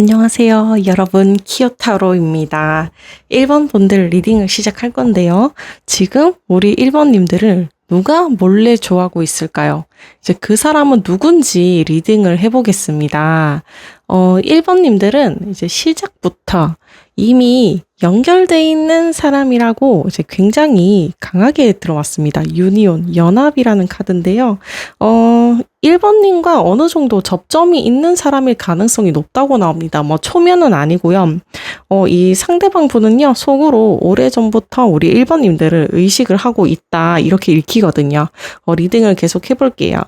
안녕하세요. 여러분, 키오타로입니다. 1번 분들 리딩을 시작할 건데요. 지금 우리 1번님들을 누가 몰래 좋아하고 있을까요? 이제 그 사람은 누군지 리딩을 해보겠습니다. 1번님들은 이제 시작부터 이미 연결돼 있는 사람이라고 이제 굉장히 강하게 들어왔습니다. 유니온, 연합이라는 카드인데요. 1번님과 어느 정도 접점이 있는 사람일 가능성이 높다고 나옵니다. 뭐 초면은 아니고요. 이 상대방 분은요, 속으로 오래전부터 우리 1번님들을 의식을 하고 있다. 이렇게 읽히거든요. 리딩을 계속 해볼게요.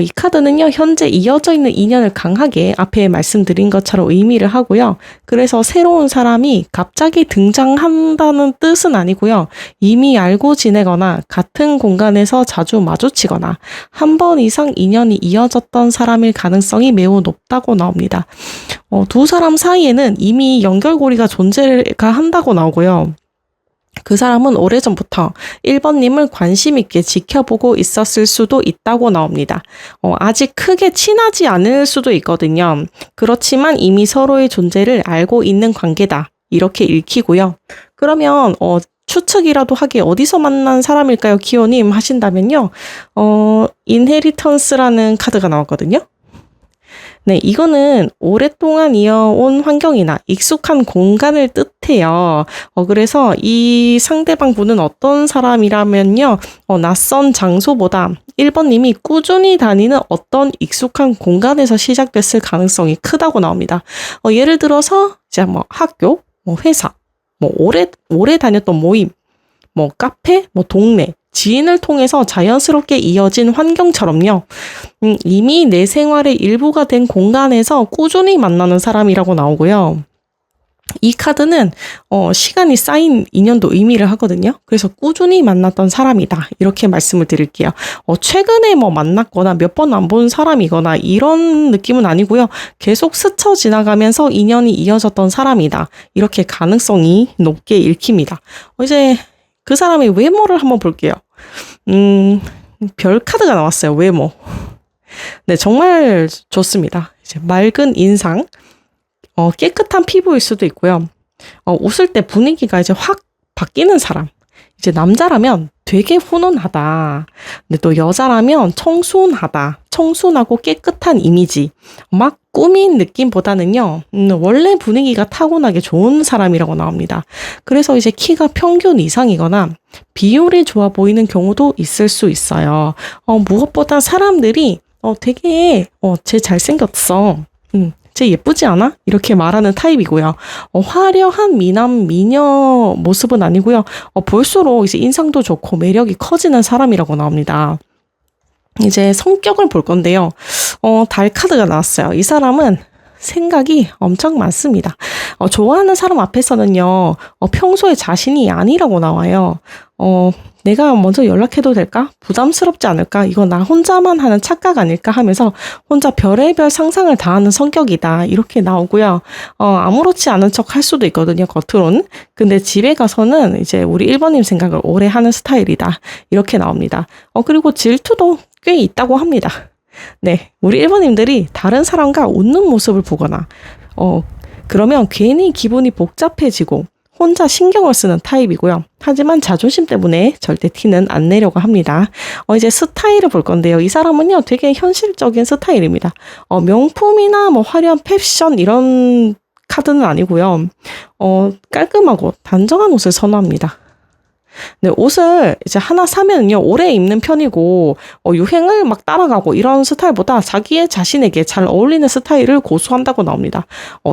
이 카드는요, 현재 이어져 있는 인연을 강하게 앞에 말씀드린 것처럼 의미를 하고요. 그래서 새로운 사람이 갑자기 등장한다는 뜻은 아니고요. 이미 알고 지내거나 같은 공간에서 자주 마주치거나 한 번 이상 인연이 이어졌던 사람일 가능성이 매우 높다고 나옵니다. 두 사람 사이에는 이미 연결고리가 존재가 한다고 나오고요. 그 사람은 오래전부터 1번님을 관심 있게 지켜보고 있었을 수도 있다고 나옵니다. 아직 크게 친하지 않을 수도 있거든요. 그렇지만 이미 서로의 존재를 알고 있는 관계다. 이렇게 읽히고요. 그러면 추측이라도 하게 어디서 만난 사람일까요? 기호님 하신다면요. 인헤리턴스라는 카드가 나왔거든요. 네, 이거는 오랫동안 이어온 환경이나 익숙한 공간을 뜻해요. 그래서 이 상대방 분은 어떤 사람이라면요, 낯선 장소보다 1번님이 꾸준히 다니는 어떤 익숙한 공간에서 시작됐을 가능성이 크다고 나옵니다. 예를 들어서, 이제 뭐 학교, 뭐 회사, 뭐 오래 다녔던 모임, 뭐 카페, 뭐 동네, 지인을 통해서 자연스럽게 이어진 환경처럼요. 이미 내 생활의 일부가 된 공간에서 꾸준히 만나는 사람이라고 나오고요. 이 카드는 시간이 쌓인 인연도 의미를 하거든요. 그래서 꾸준히 만났던 사람이다. 이렇게 말씀을 드릴게요. 최근에 뭐 만났거나 몇 번 안 본 사람이거나 이런 느낌은 아니고요. 계속 스쳐 지나가면서 인연이 이어졌던 사람이다. 이렇게 가능성이 높게 읽힙니다. 이제 그 사람의 외모를 한번 볼게요. 별 카드가 나왔어요. 외모. 네, 정말 좋습니다. 이제 맑은 인상, 깨끗한 피부일 수도 있고요. 웃을 때 분위기가 이제 확 바뀌는 사람. 이제 남자라면 되게 훈훈하다. 근데 또 여자라면 청순하고 깨끗한 이미지. 막 꾸민 느낌보다는요, 원래 분위기가 타고나게 좋은 사람이라고 나옵니다. 그래서 이제 키가 평균 이상이거나 비율이 좋아 보이는 경우도 있을 수 있어요. 무엇보다 사람들이 되게 쟤 잘생겼어. 쟤 예쁘지 않아? 이렇게 말하는 타입이고요. 화려한 미남, 미녀 모습은 아니고요. 볼수록 이제 인상도 좋고 매력이 커지는 사람이라고 나옵니다. 이제 성격을 볼 건데요. 달 카드가 나왔어요. 이 사람은 생각이 엄청 많습니다. 좋아하는 사람 앞에서는요, 평소에 자신이 아니라고 나와요. 내가 먼저 연락해도 될까? 부담스럽지 않을까? 이거 나 혼자만 하는 착각 아닐까? 하면서 혼자 별의별 상상을 다 하는 성격이다. 이렇게 나오고요. 아무렇지 않은 척 할 수도 있거든요, 겉으로는. 근데 집에 가서는 이제 우리 1번님 생각을 오래 하는 스타일이다. 이렇게 나옵니다. 그리고 질투도 꽤 있다고 합니다. 네, 우리 1번님들이 다른 사람과 웃는 모습을 보거나, 그러면 괜히 기분이 복잡해지고, 혼자 신경을 쓰는 타입이고요. 하지만 자존심 때문에 절대 티는 안 내려고 합니다. 이제 스타일을 볼 건데요. 이 사람은요, 되게 현실적인 스타일입니다. 명품이나 뭐 화려한 패션 이런 카드는 아니고요. 깔끔하고 단정한 옷을 선호합니다. 네, 옷을 이제 하나 사면요, 오래 입는 편이고, 유행을 막 따라가고 이런 스타일보다 자기의 자신에게 잘 어울리는 스타일을 고수한다고 나옵니다.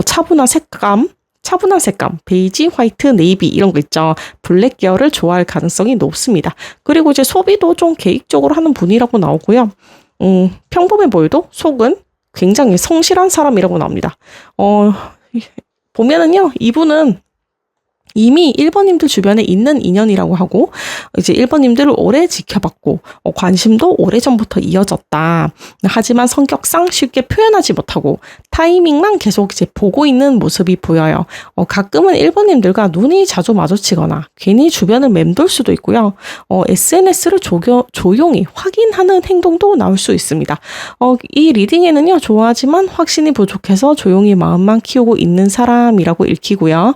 차분한 색감, 베이지, 화이트, 네이비 이런 거 있죠. 블랙 계열을 좋아할 가능성이 높습니다. 그리고 이제 소비도 좀 계획적으로 하는 분이라고 나오고요. 평범해 보여도 속은 굉장히 성실한 사람이라고 나옵니다. 보면은요, 이분은 이미 1번님들 주변에 있는 인연이라고 하고 이제 1번님들을 오래 지켜봤고 관심도 오래전부터 이어졌다. 하지만 성격상 쉽게 표현하지 못하고 타이밍만 계속 이제 보고 있는 모습이 보여요. 가끔은 1번님들과 눈이 자주 마주치거나 괜히 주변을 맴돌 수도 있고요. SNS를 조용히 확인하는 행동도 나올 수 있습니다. 이 리딩에는요, 좋아하지만 확신이 부족해서 조용히 마음만 키우고 있는 사람이라고 읽히고요.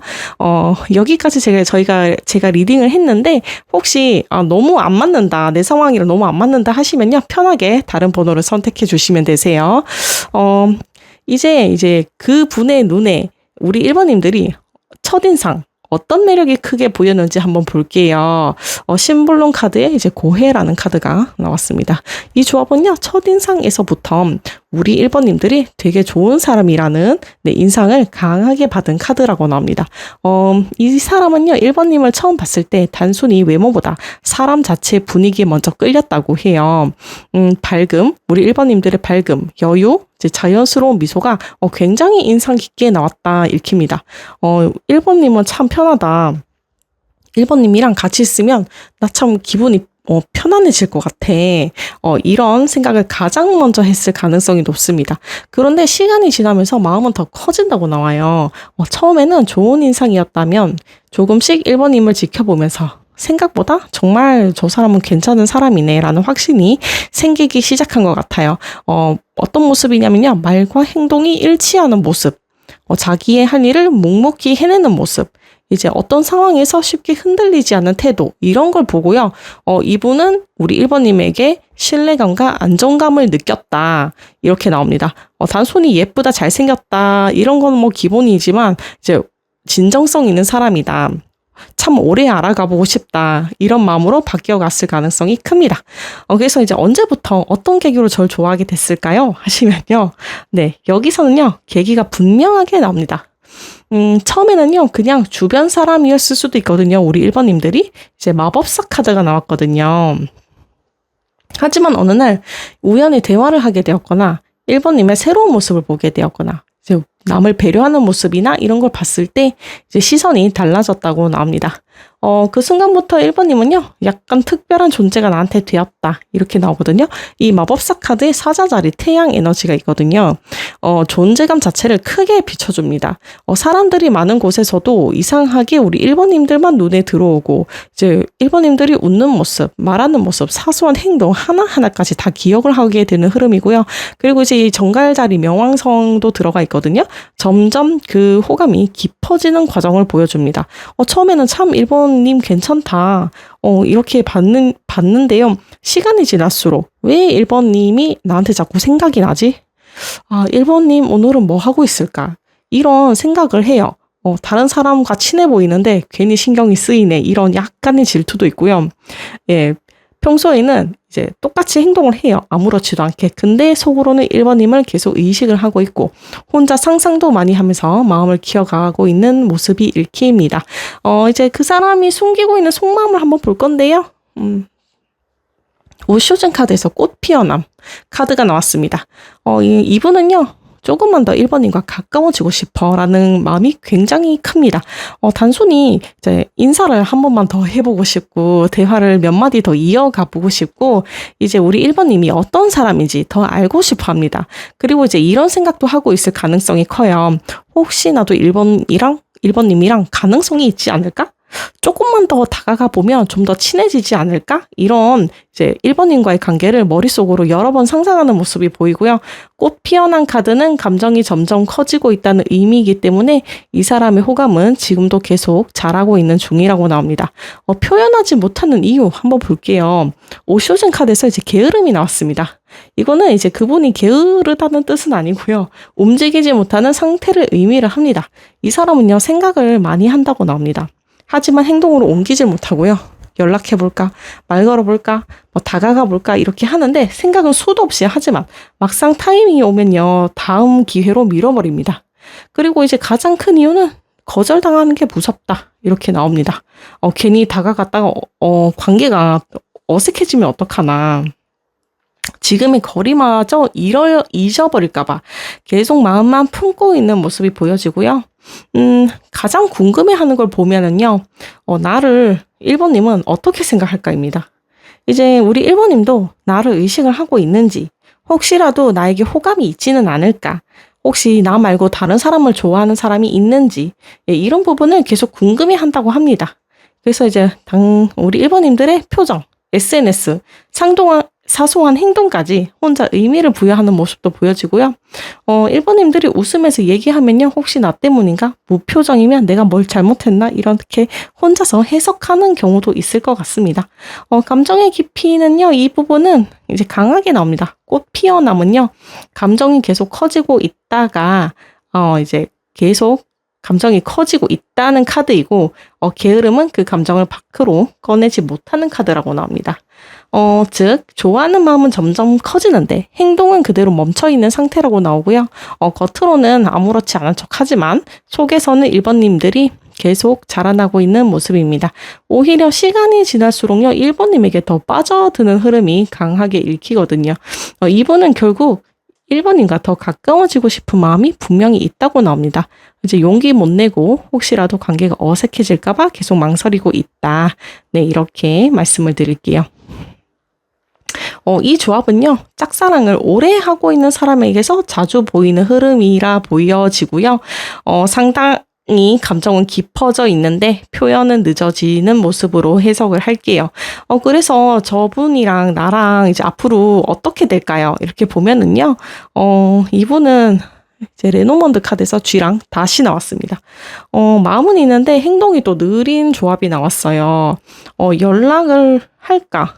여기까지 제가 리딩을 했는데 혹시 너무 안 맞는다, 내 상황이랑 너무 안 맞는다 하시면요, 편하게 다른 번호를 선택해 주시면 되세요. 이제 그 분의 눈에 우리 1번님들이 첫인상 어떤 매력이 크게 보였는지 한번 볼게요. 심볼론 카드에 이제 고해라는 카드가 나왔습니다. 이 조합은요, 첫인상에서부터 우리 1번님들이 되게 좋은 사람이라는 인상을 강하게 받은 카드라고 나옵니다. 이 사람은요, 1번님을 처음 봤을 때 단순히 외모보다 사람 자체의 분위기에 먼저 끌렸다고 해요. 밝음, 우리 1번님들의 밝음, 여유, 이제 자연스러운 미소가 굉장히 인상 깊게 나왔다 읽힙니다. 1번님은 참 편하다. 1번님이랑 같이 있으면 나 참 기분이 편안해질 것 같아. 이런 생각을 가장 먼저 했을 가능성이 높습니다. 그런데 시간이 지나면서 마음은 더 커진다고 나와요. 처음에는 좋은 인상이었다면 조금씩 1번님을 지켜보면서 생각보다 정말 저 사람은 괜찮은 사람이네 라는 확신이 생기기 시작한 것 같아요. 어떤 모습이냐면요, 말과 행동이 일치하는 모습, 자기의 할 일을 묵묵히 해내는 모습, 이제 어떤 상황에서 쉽게 흔들리지 않는 태도, 이런 걸 보고요. 이분은 우리 1번님에게 신뢰감과 안정감을 느꼈다. 이렇게 나옵니다. 단순히 예쁘다, 잘생겼다, 이런 건 뭐 기본이지만, 이제 진정성 있는 사람이다. 참 오래 알아가보고 싶다. 이런 마음으로 바뀌어갔을 가능성이 큽니다. 그래서 이제 언제부터 어떤 계기로 절 좋아하게 됐을까요? 하시면요. 네, 여기서는요, 계기가 분명하게 나옵니다. 처음에는요, 그냥 주변 사람이었을 수도 있거든요. 우리 1번님들이. 이제 마법사 카드가 나왔거든요. 하지만 어느 날 우연히 대화를 하게 되었거나 1번님의 새로운 모습을 보게 되었거나 이제 남을 배려하는 모습이나 이런 걸 봤을 때 이제 시선이 달라졌다고 나옵니다. 그 순간부터 1번님은요, 약간 특별한 존재가 나한테 되었다. 이렇게 나오거든요. 이 마법사 카드의 사자자리 태양 에너지가 있거든요. 존재감 자체를 크게 비춰줍니다. 사람들이 많은 곳에서도 이상하게 우리 1번님들만 눈에 들어오고, 이제 1번님들이 웃는 모습, 말하는 모습, 사소한 행동 하나하나까지 다 기억을 하게 되는 흐름이고요. 그리고 이제 이 정갈자리 명왕성도 들어가 있거든요. 점점 그 호감이 깊어지는 과정을 보여줍니다. 처음에는 참 1번님 괜찮다. 이렇게 봤는데요. 시간이 지날수록 왜 1번님이 나한테 자꾸 생각이 나지? 1번님 오늘은 뭐 하고 있을까? 이런 생각을 해요. 다른 사람과 친해 보이는데 괜히 신경이 쓰이네. 이런 약간의 질투도 있고요. 예. 평소에는 이제 똑같이 행동을 해요. 아무렇지도 않게. 근데 속으로는 1번님을 계속 의식을 하고 있고 혼자 상상도 많이 하면서 마음을 키워가고 있는 모습이 읽힙니다. 이제 그 사람이 숨기고 있는 속마음을 한번 볼 건데요. 오쇼즌 카드에서 꽃 피어남 카드가 나왔습니다. 이분은요, 조금만 더 1번님과 가까워지고 싶어 라는 마음이 굉장히 큽니다. 단순히 이제 인사를 한 번만 더 해보고 싶고, 대화를 몇 마디 더 이어가 보고 싶고, 이제 우리 1번님이 어떤 사람인지 더 알고 싶어 합니다. 그리고 이제 이런 생각도 하고 있을 가능성이 커요. 혹시 나도 1번님이랑 가능성이 있지 않을까? 조금만 더 다가가 보면 좀 더 친해지지 않을까? 이런 이제 1번님과의 관계를 머릿속으로 여러 번 상상하는 모습이 보이고요. 꽃 피어난 카드는 감정이 점점 커지고 있다는 의미이기 때문에 이 사람의 호감은 지금도 계속 자라고 있는 중이라고 나옵니다. 표현하지 못하는 이유 한번 볼게요. 오쇼즌 카드에서 이제 게으름이 나왔습니다. 이거는 이제 그분이 게으르다는 뜻은 아니고요. 움직이지 못하는 상태를 의미를 합니다. 이 사람은요, 생각을 많이 한다고 나옵니다. 하지만 행동으로 옮기질 못하고요. 연락해볼까? 말 걸어볼까? 뭐 다가가볼까? 이렇게 하는데 생각은 수도 없이 하지만 막상 타이밍이 오면요, 다음 기회로 밀어버립니다. 그리고 이제 가장 큰 이유는 거절당하는 게 무섭다. 이렇게 나옵니다. 괜히 다가갔다가 관계가 어색해지면 어떡하나. 지금의 거리마저 잊어버릴까봐 계속 마음만 품고 있는 모습이 보여지고요. 가장 궁금해하는 걸 보면은요, 나를 1번님은 어떻게 생각할까입니다. 이제 우리 1번님도 나를 의식을 하고 있는지, 혹시라도 나에게 호감이 있지는 않을까, 혹시 나 말고 다른 사람을 좋아하는 사람이 있는지, 예, 이런 부분을 계속 궁금해 한다고 합니다. 그래서 이제 우리 1번님들의 표정, SNS, 사소한 행동까지 혼자 의미를 부여하는 모습도 보여지고요. 1번님들이 웃으면서 얘기하면요, 혹시 나 때문인가? 무표정이면 내가 뭘 잘못했나? 이렇게 혼자서 해석하는 경우도 있을 것 같습니다. 감정의 깊이는요, 이 부분은 이제 강하게 나옵니다. 꽃 피어나면요, 감정이 계속 커지고 있다가, 이제 계속 감정이 커지고 있다는 카드이고, 게으름은 그 감정을 밖으로 꺼내지 못하는 카드라고 나옵니다. 즉, 좋아하는 마음은 점점 커지는데 행동은 그대로 멈춰있는 상태라고 나오고요. 겉으로는 아무렇지 않은 척 하지만 속에서는 1번님들이 계속 자라나고 있는 모습입니다. 오히려 시간이 지날수록요, 1번님에게 더 빠져드는 흐름이 강하게 읽히거든요. 이분은 결국 1번님과 더 가까워지고 싶은 마음이 분명히 있다고 나옵니다. 이제 용기 못 내고 혹시라도 관계가 어색해질까봐 계속 망설이고 있다. 네, 이렇게 말씀을 드릴게요. 이 조합은요, 짝사랑을 오래 하고 있는 사람에게서 자주 보이는 흐름이라 보여지고요. 상당히 감정은 깊어져 있는데 표현은 늦어지는 모습으로 해석을 할게요. 그래서 저분이랑 나랑 이제 앞으로 어떻게 될까요? 이렇게 보면은요, 이분은 이제 레노먼드 카드에서 G랑 다시 나왔습니다. 마음은 있는데 행동이 또 느린 조합이 나왔어요. 연락을 할까?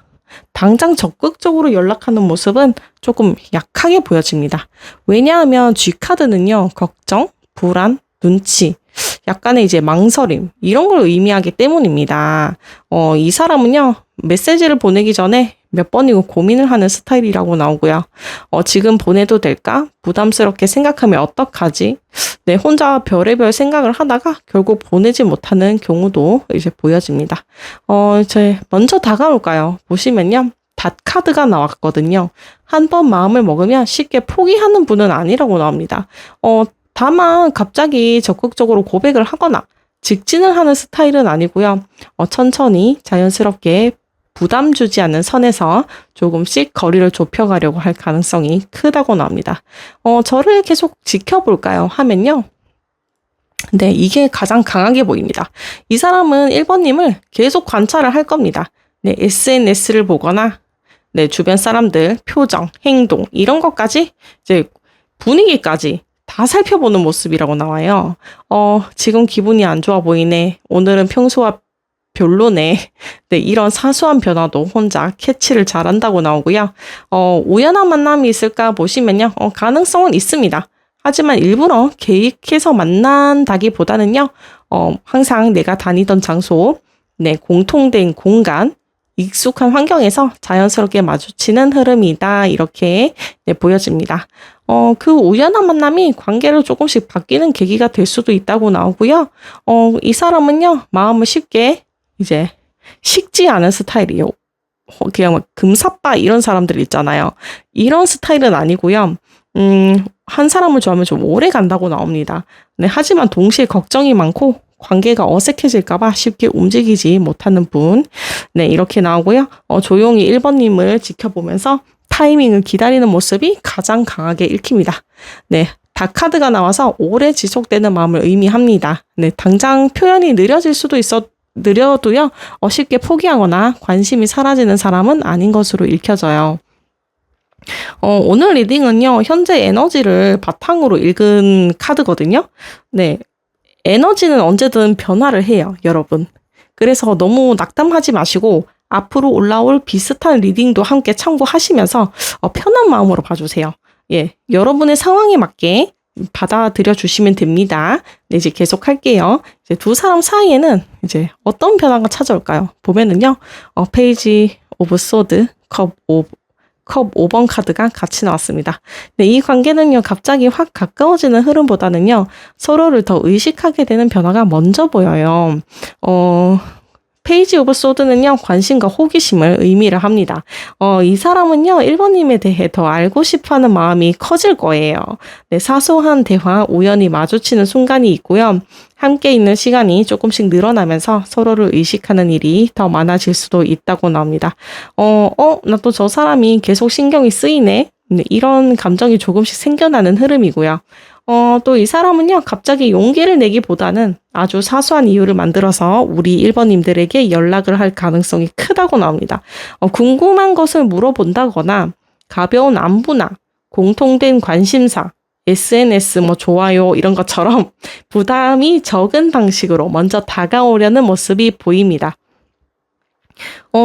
당장 적극적으로 연락하는 모습은 조금 약하게 보여집니다. 왜냐하면 G카드는요, 걱정, 불안, 눈치, 약간의 이제 망설임, 이런 걸 의미하기 때문입니다. 이 사람은요, 메시지를 보내기 전에 몇 번이고 고민을 하는 스타일이라고 나오고요. 지금 보내도 될까? 부담스럽게 생각하면 어떡하지? 네, 혼자 별의별 생각을 하다가 결국 보내지 못하는 경우도 이제 보여집니다. 이제 먼저 다가올까요? 보시면요, 닷 카드가 나왔거든요. 한 번 마음을 먹으면 쉽게 포기하는 분은 아니라고 나옵니다. 다만 갑자기 적극적으로 고백을 하거나 직진을 하는 스타일은 아니고요. 천천히 자연스럽게 부담 주지 않는 선에서 조금씩 거리를 좁혀가려고 할 가능성이 크다고 나옵니다. 저를 계속 지켜볼까요? 하면요. 네, 이게 가장 강하게 보입니다. 이 사람은 1번님을 계속 관찰을 할 겁니다. 네, SNS를 보거나, 네, 주변 사람들, 표정, 행동, 이런 것까지, 이제 분위기까지 다 살펴보는 모습이라고 나와요. 지금 기분이 안 좋아 보이네. 오늘은 평소와 별로네. 네, 이런 사소한 변화도 혼자 캐치를 잘한다고 나오고요. 우연한 만남이 있을까 보시면요. 가능성은 있습니다. 하지만 일부러 계획해서 만난다기보다는요. 항상 내가 다니던 장소, 네, 공통된 공간, 익숙한 환경에서 자연스럽게 마주치는 흐름이다. 이렇게 네, 보여집니다. 그 우연한 만남이 관계를 조금씩 바뀌는 계기가 될 수도 있다고 나오고요. 이 사람은요, 마음을 쉽게 이제 식지 않은 스타일이에요. 그냥 막 금사빠 이런 사람들 있잖아요. 이런 스타일은 아니고요. 한 사람을 좋아하면 좀 오래 간다고 나옵니다. 네, 하지만 동시에 걱정이 많고 관계가 어색해질까봐 쉽게 움직이지 못하는 분. 네, 이렇게 나오고요. 조용히 1번님을 지켜보면서 타이밍을 기다리는 모습이 가장 강하게 읽힙니다. 네, 다카드가 나와서 오래 지속되는 마음을 의미합니다. 네, 당장 표현이 느려도요, 쉽게 포기하거나 관심이 사라지는 사람은 아닌 것으로 읽혀져요. 오늘 리딩은요, 현재 에너지를 바탕으로 읽은 카드거든요. 네, 에너지는 언제든 변화를 해요, 여러분. 그래서 너무 낙담하지 마시고 앞으로 올라올 비슷한 리딩도 함께 참고하시면서 편한 마음으로 봐주세요. 예, 여러분의 상황에 맞게 받아들여 주시면 됩니다. 네, 이제 계속 할게요. 이제 두 사람 사이에는 이제 어떤 변화가 찾아올까요? 보면은요, 페이지 오브 소드, 컵 5번 카드가 같이 나왔습니다. 네, 이 관계는요, 갑자기 확 가까워지는 흐름보다는요, 서로를 더 의식하게 되는 변화가 먼저 보여요. 페이지 오브 소드는요, 관심과 호기심을 의미를 합니다. 이 사람은요, 1번님에 대해 더 알고 싶어 하는 마음이 커질 거예요. 네, 사소한 대화, 우연히 마주치는 순간이 있고요. 함께 있는 시간이 조금씩 늘어나면서 서로를 의식하는 일이 더 많아질 수도 있다고 나옵니다. 나 또 저 사람이 계속 신경이 쓰이네. 네, 이런 감정이 조금씩 생겨나는 흐름이고요. 또 이 사람은요, 갑자기 용기를 내기보다는 아주 사소한 이유를 만들어서 우리 1번님들에게 연락을 할 가능성이 크다고 나옵니다. 궁금한 것을 물어본다거나 가벼운 안부나 공통된 관심사, SNS 좋아요 이런 것처럼 부담이 적은 방식으로 먼저 다가오려는 모습이 보입니다.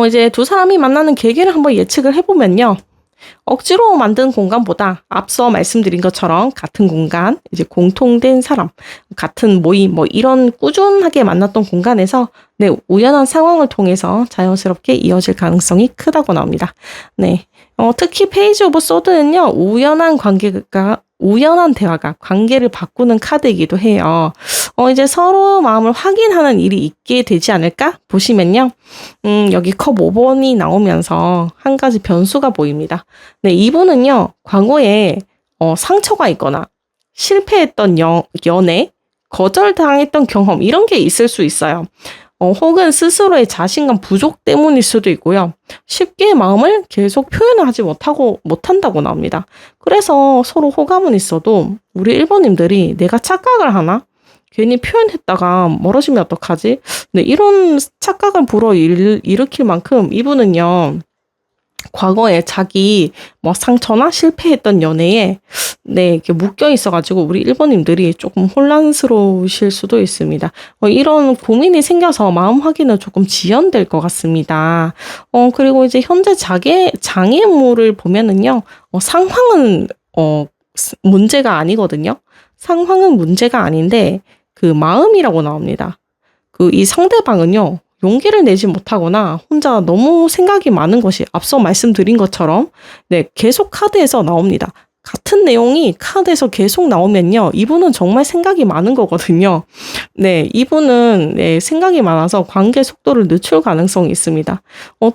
이제 두 사람이 만나는 계기를 한번 예측을 해보면요. 억지로 만든 공간보다 앞서 말씀드린 것처럼 같은 공간, 이제 공통된 사람, 같은 모임, 이런 꾸준하게 만났던 공간에서 네, 우연한 상황을 통해서 자연스럽게 이어질 가능성이 크다고 나옵니다. 네. 특히 페이지 오브 소드는요, 우연한 대화가 관계를 바꾸는 카드이기도 해요. 이제 서로 마음을 확인하는 일이 있게 되지 않을까 보시면요. 여기 컵 5번이 나오면서 한 가지 변수가 보입니다. 네, 이분은요, 과거에 상처가 있거나 실패했던 연애, 거절당했던 경험, 이런 게 있을 수 있어요. 혹은 스스로의 자신감 부족 때문일 수도 있고요. 쉽게 마음을 계속 표현을 하지 못한다고 나옵니다. 그래서 서로 호감은 있어도 우리 1번님들이 내가 착각을 하나? 괜히 표현했다가 멀어지면 어떡하지? 네, 이런 착각을 일으킬 만큼 이분은요, 과거에 자기 상처나 실패했던 연애에 네, 이렇게 묶여 있어가지고 우리 1번님들이 조금 혼란스러우실 수도 있습니다. 이런 고민이 생겨서 마음 확인은 조금 지연될 것 같습니다. 그리고 이제 현재 장애물을 보면은요, 상황은 문제가 아니거든요. 상황은 문제가 아닌데 그 마음이라고 나옵니다. 이 상대방은요, 용기를 내지 못하거나 혼자 너무 생각이 많은 것이 앞서 말씀드린 것처럼 네, 계속 카드에서 나옵니다. 같은 내용이 카드에서 계속 나오면요, 이분은 정말 생각이 많은 거거든요. 네, 이분은 네, 생각이 많아서 관계 속도를 늦출 가능성이 있습니다.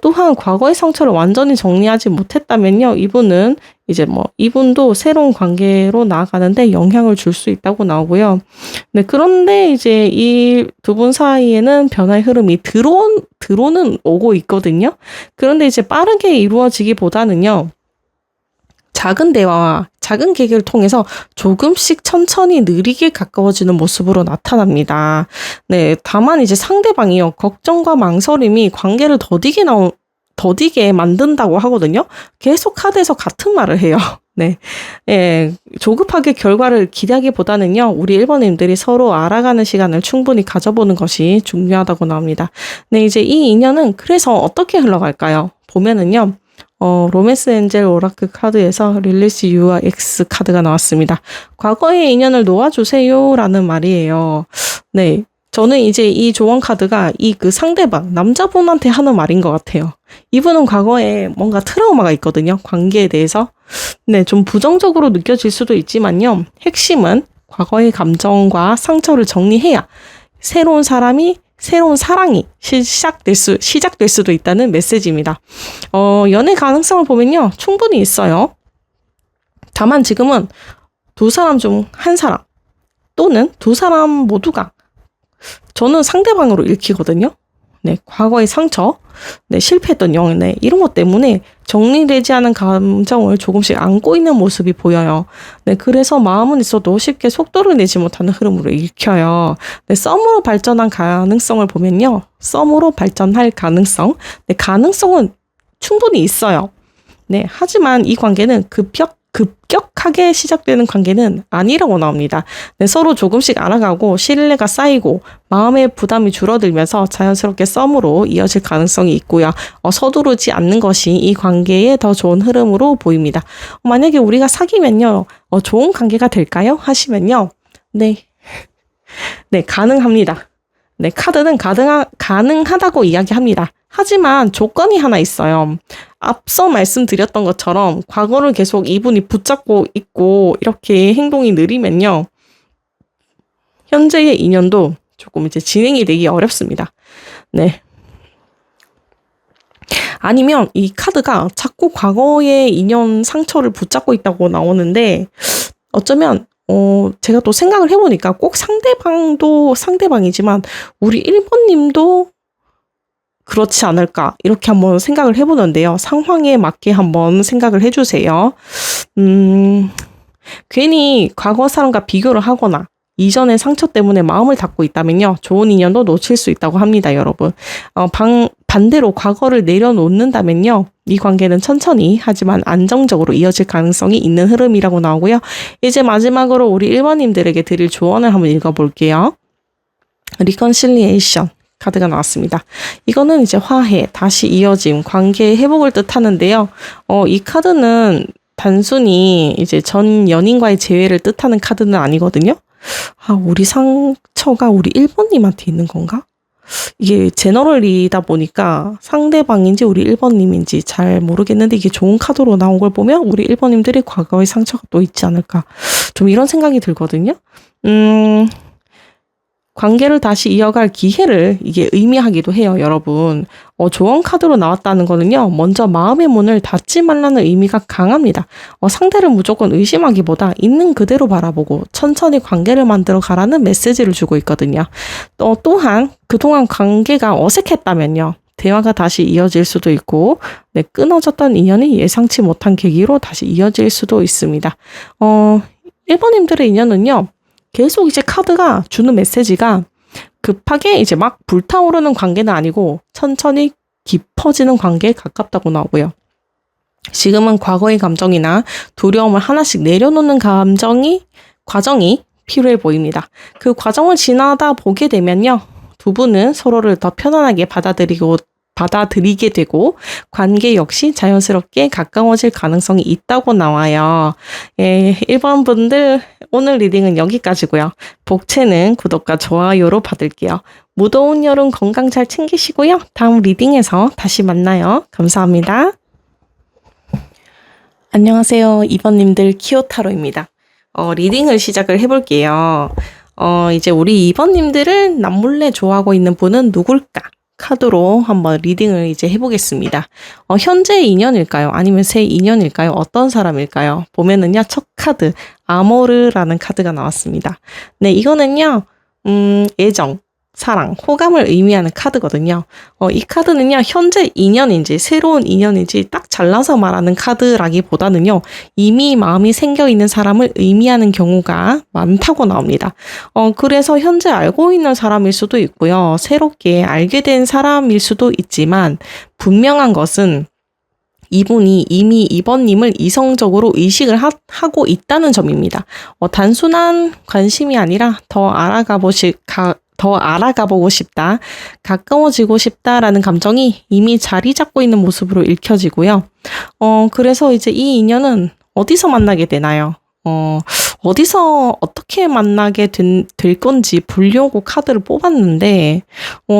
또한 과거의 상처를 완전히 정리하지 못했다면요, 이분은 이제 이분도 새로운 관계로 나아가는데 영향을 줄 수 있다고 나오고요. 네, 그런데 이제 이 두 분 사이에는 변화의 흐름이 들어오는 오고 있거든요. 그런데 이제 빠르게 이루어지기보다는요, 작은 대화와 작은 계기를 통해서 조금씩 천천히 느리게 가까워지는 모습으로 나타납니다. 네, 다만 이제 상대방이요, 걱정과 망설임이 관계를 더디게 만든다고 하거든요. 계속 카드에서 같은 말을 해요. 네. 예, 조급하게 결과를 기대하기보다는요, 우리 1번님들이 서로 알아가는 시간을 충분히 가져보는 것이 중요하다고 나옵니다. 네, 이제 이 인연은 그래서 어떻게 흘러갈까요? 보면은요, 로맨스 엔젤 오라클 카드에서 릴리스 유와 X 카드가 나왔습니다. 과거의 인연을 놓아주세요 라는 말이에요. 네. 저는 이제 이 조언 카드가 그 상대방, 남자분한테 하는 말인 것 같아요. 이분은 과거에 뭔가 트라우마가 있거든요. 관계에 대해서. 네, 좀 부정적으로 느껴질 수도 있지만요. 핵심은 과거의 감정과 상처를 정리해야 새로운 사랑이 시작될 수도 있다는 메시지입니다. 연애 가능성을 보면요, 충분히 있어요. 다만 지금은 두 사람 중 한 사람 또는 두 사람 모두가, 저는 상대방으로 읽히거든요. 네, 과거의 상처, 네, 실패했던 연애, 이런 것 때문에 정리되지 않은 감정을 조금씩 안고 있는 모습이 보여요. 네, 그래서 마음은 있어도 쉽게 속도를 내지 못하는 흐름으로 읽혀요. 네, 썸으로 발전한 가능성을 보면요, 썸으로 발전할 가능성, 네, 가능성은 충분히 있어요. 네, 하지만 이 관계는 급격하게 시작되는 관계는 아니라고 나옵니다. 네, 서로 조금씩 알아가고 신뢰가 쌓이고 마음의 부담이 줄어들면서 자연스럽게 썸으로 이어질 가능성이 있고요. 서두르지 않는 것이 이 관계의 더 좋은 흐름으로 보입니다. 만약에 우리가 사귀면요, 좋은 관계가 될까요? 하시면요, 네, 가능합니다. 네, 카드는 가능하다고 이야기합니다. 하지만 조건이 하나 있어요. 앞서 말씀드렸던 것처럼 과거를 계속 이분이 붙잡고 있고 이렇게 행동이 느리면요, 현재의 인연도 조금 이제 진행이 되기 어렵습니다. 네. 아니면 이 카드가 자꾸 과거의 인연 상처를 붙잡고 있다고 나오는데 어쩌면 제가 또 생각을 해보니까 꼭 상대방도 상대방이지만 우리 1번님도 그렇지 않을까 이렇게 한번 생각을 해보는데요. 상황에 맞게 한번 생각을 해주세요. 괜히 과거 사람과 비교를 하거나 이전의 상처 때문에 마음을 닫고 있다면요. 좋은 인연도 놓칠 수 있다고 합니다, 여러분. 반대로 과거를 내려놓는다면요. 이 관계는 천천히 하지만 안정적으로 이어질 가능성이 있는 흐름이라고 나오고요. 이제 마지막으로 우리 1번님들에게 드릴 조언을 한번 읽어볼게요. 리컨실리에이션 카드가 나왔습니다. 이거는 이제 화해, 다시 이어짐, 관계의 회복을 뜻하는데요. 이 카드는 단순히 이제 전 연인과의 재회를 뜻하는 카드는 아니거든요. 우리 상처가 우리 1번님한테 있는 건가? 이게 제너럴이다 보니까 상대방인지 우리 1번님인지 잘 모르겠는데 이게 좋은 카드로 나온 걸 보면 우리 1번님들이 과거의 상처가 또 있지 않을까. 좀 이런 생각이 들거든요. 관계를 다시 이어갈 기회를 이게 의미하기도 해요, 여러분. 조언 카드로 나왔다는 거는요, 먼저 마음의 문을 닫지 말라는 의미가 강합니다. 상대를 무조건 의심하기보다 있는 그대로 바라보고 천천히 관계를 만들어 가라는 메시지를 주고 있거든요. 또한 그동안 관계가 어색했다면요, 대화가 다시 이어질 수도 있고, 끊어졌던 인연이 예상치 못한 계기로 다시 이어질 수도 있습니다. 1번님들의 인연은요, 계속 이제 카드가 주는 메시지가 급하게 이제 막 불타오르는 관계는 아니고 천천히 깊어지는 관계에 가깝다고 나오고요. 지금은 과거의 감정이나 두려움을 하나씩 내려놓는 과정이 필요해 보입니다. 그 과정을 지나다 보게 되면요. 두 분은 서로를 더 편안하게 받아들이게 되고 관계 역시 자연스럽게 가까워질 가능성이 있다고 나와요. 1번 분들 오늘 리딩은 여기까지고요. 복채는 구독과 좋아요로 받을게요. 무더운 여름 건강 잘 챙기시고요. 다음 리딩에서 다시 만나요. 감사합니다. 안녕하세요. 2번님들 키오타로입니다. 리딩을 시작을 해볼게요. 이제 우리 2번님들을 남몰래 좋아하고 있는 분은 누굴까? 카드로 한번 리딩을 이제 해보겠습니다. 현재 인연일까요? 아니면 새 인연일까요? 어떤 사람일까요? 보면은요, 첫 카드, 아모르라는 카드가 나왔습니다. 네, 이거는요, 애정, 사랑, 호감을 의미하는 카드거든요. 이 카드는요, 현재 인연인지 새로운 인연인지 딱 잘라서 말하는 카드라기보다는요, 이미 마음이 생겨 있는 사람을 의미하는 경우가 많다고 나옵니다. 그래서 현재 알고 있는 사람일 수도 있고요, 새롭게 알게 된 사람일 수도 있지만, 분명한 것은 이분이 이미 2번님을 이성적으로 의식을 하고 있다는 점입니다. 단순한 관심이 아니라 더 알아가보고 싶다, 가까워지고 싶다라는 감정이 이미 자리 잡고 있는 모습으로 읽혀지고요. 그래서 이제 이 인연은 어디서 만나게 되나요? 어디서 어떻게 만나게 될 건지 보려고 카드를 뽑았는데,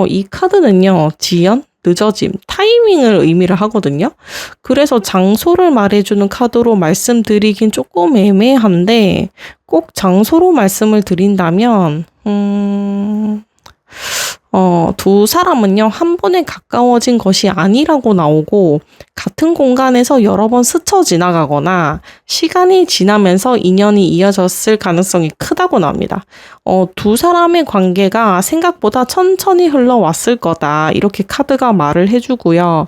이 카드는요, 지연, 늦어짐, 타이밍을 의미를 하거든요. 그래서 장소를 말해주는 카드로 말씀드리긴 조금 애매한데, 꼭 장소로 말씀을 드린다면, 두 사람은요, 한 번에 가까워진 것이 아니라고 나오고, 같은 공간에서 여러 번 스쳐 지나가거나, 시간이 지나면서 인연이 이어졌을 가능성이 크다고 나옵니다. 두 사람의 관계가 생각보다 천천히 흘러왔을 거다, 이렇게 카드가 말을 해주고요.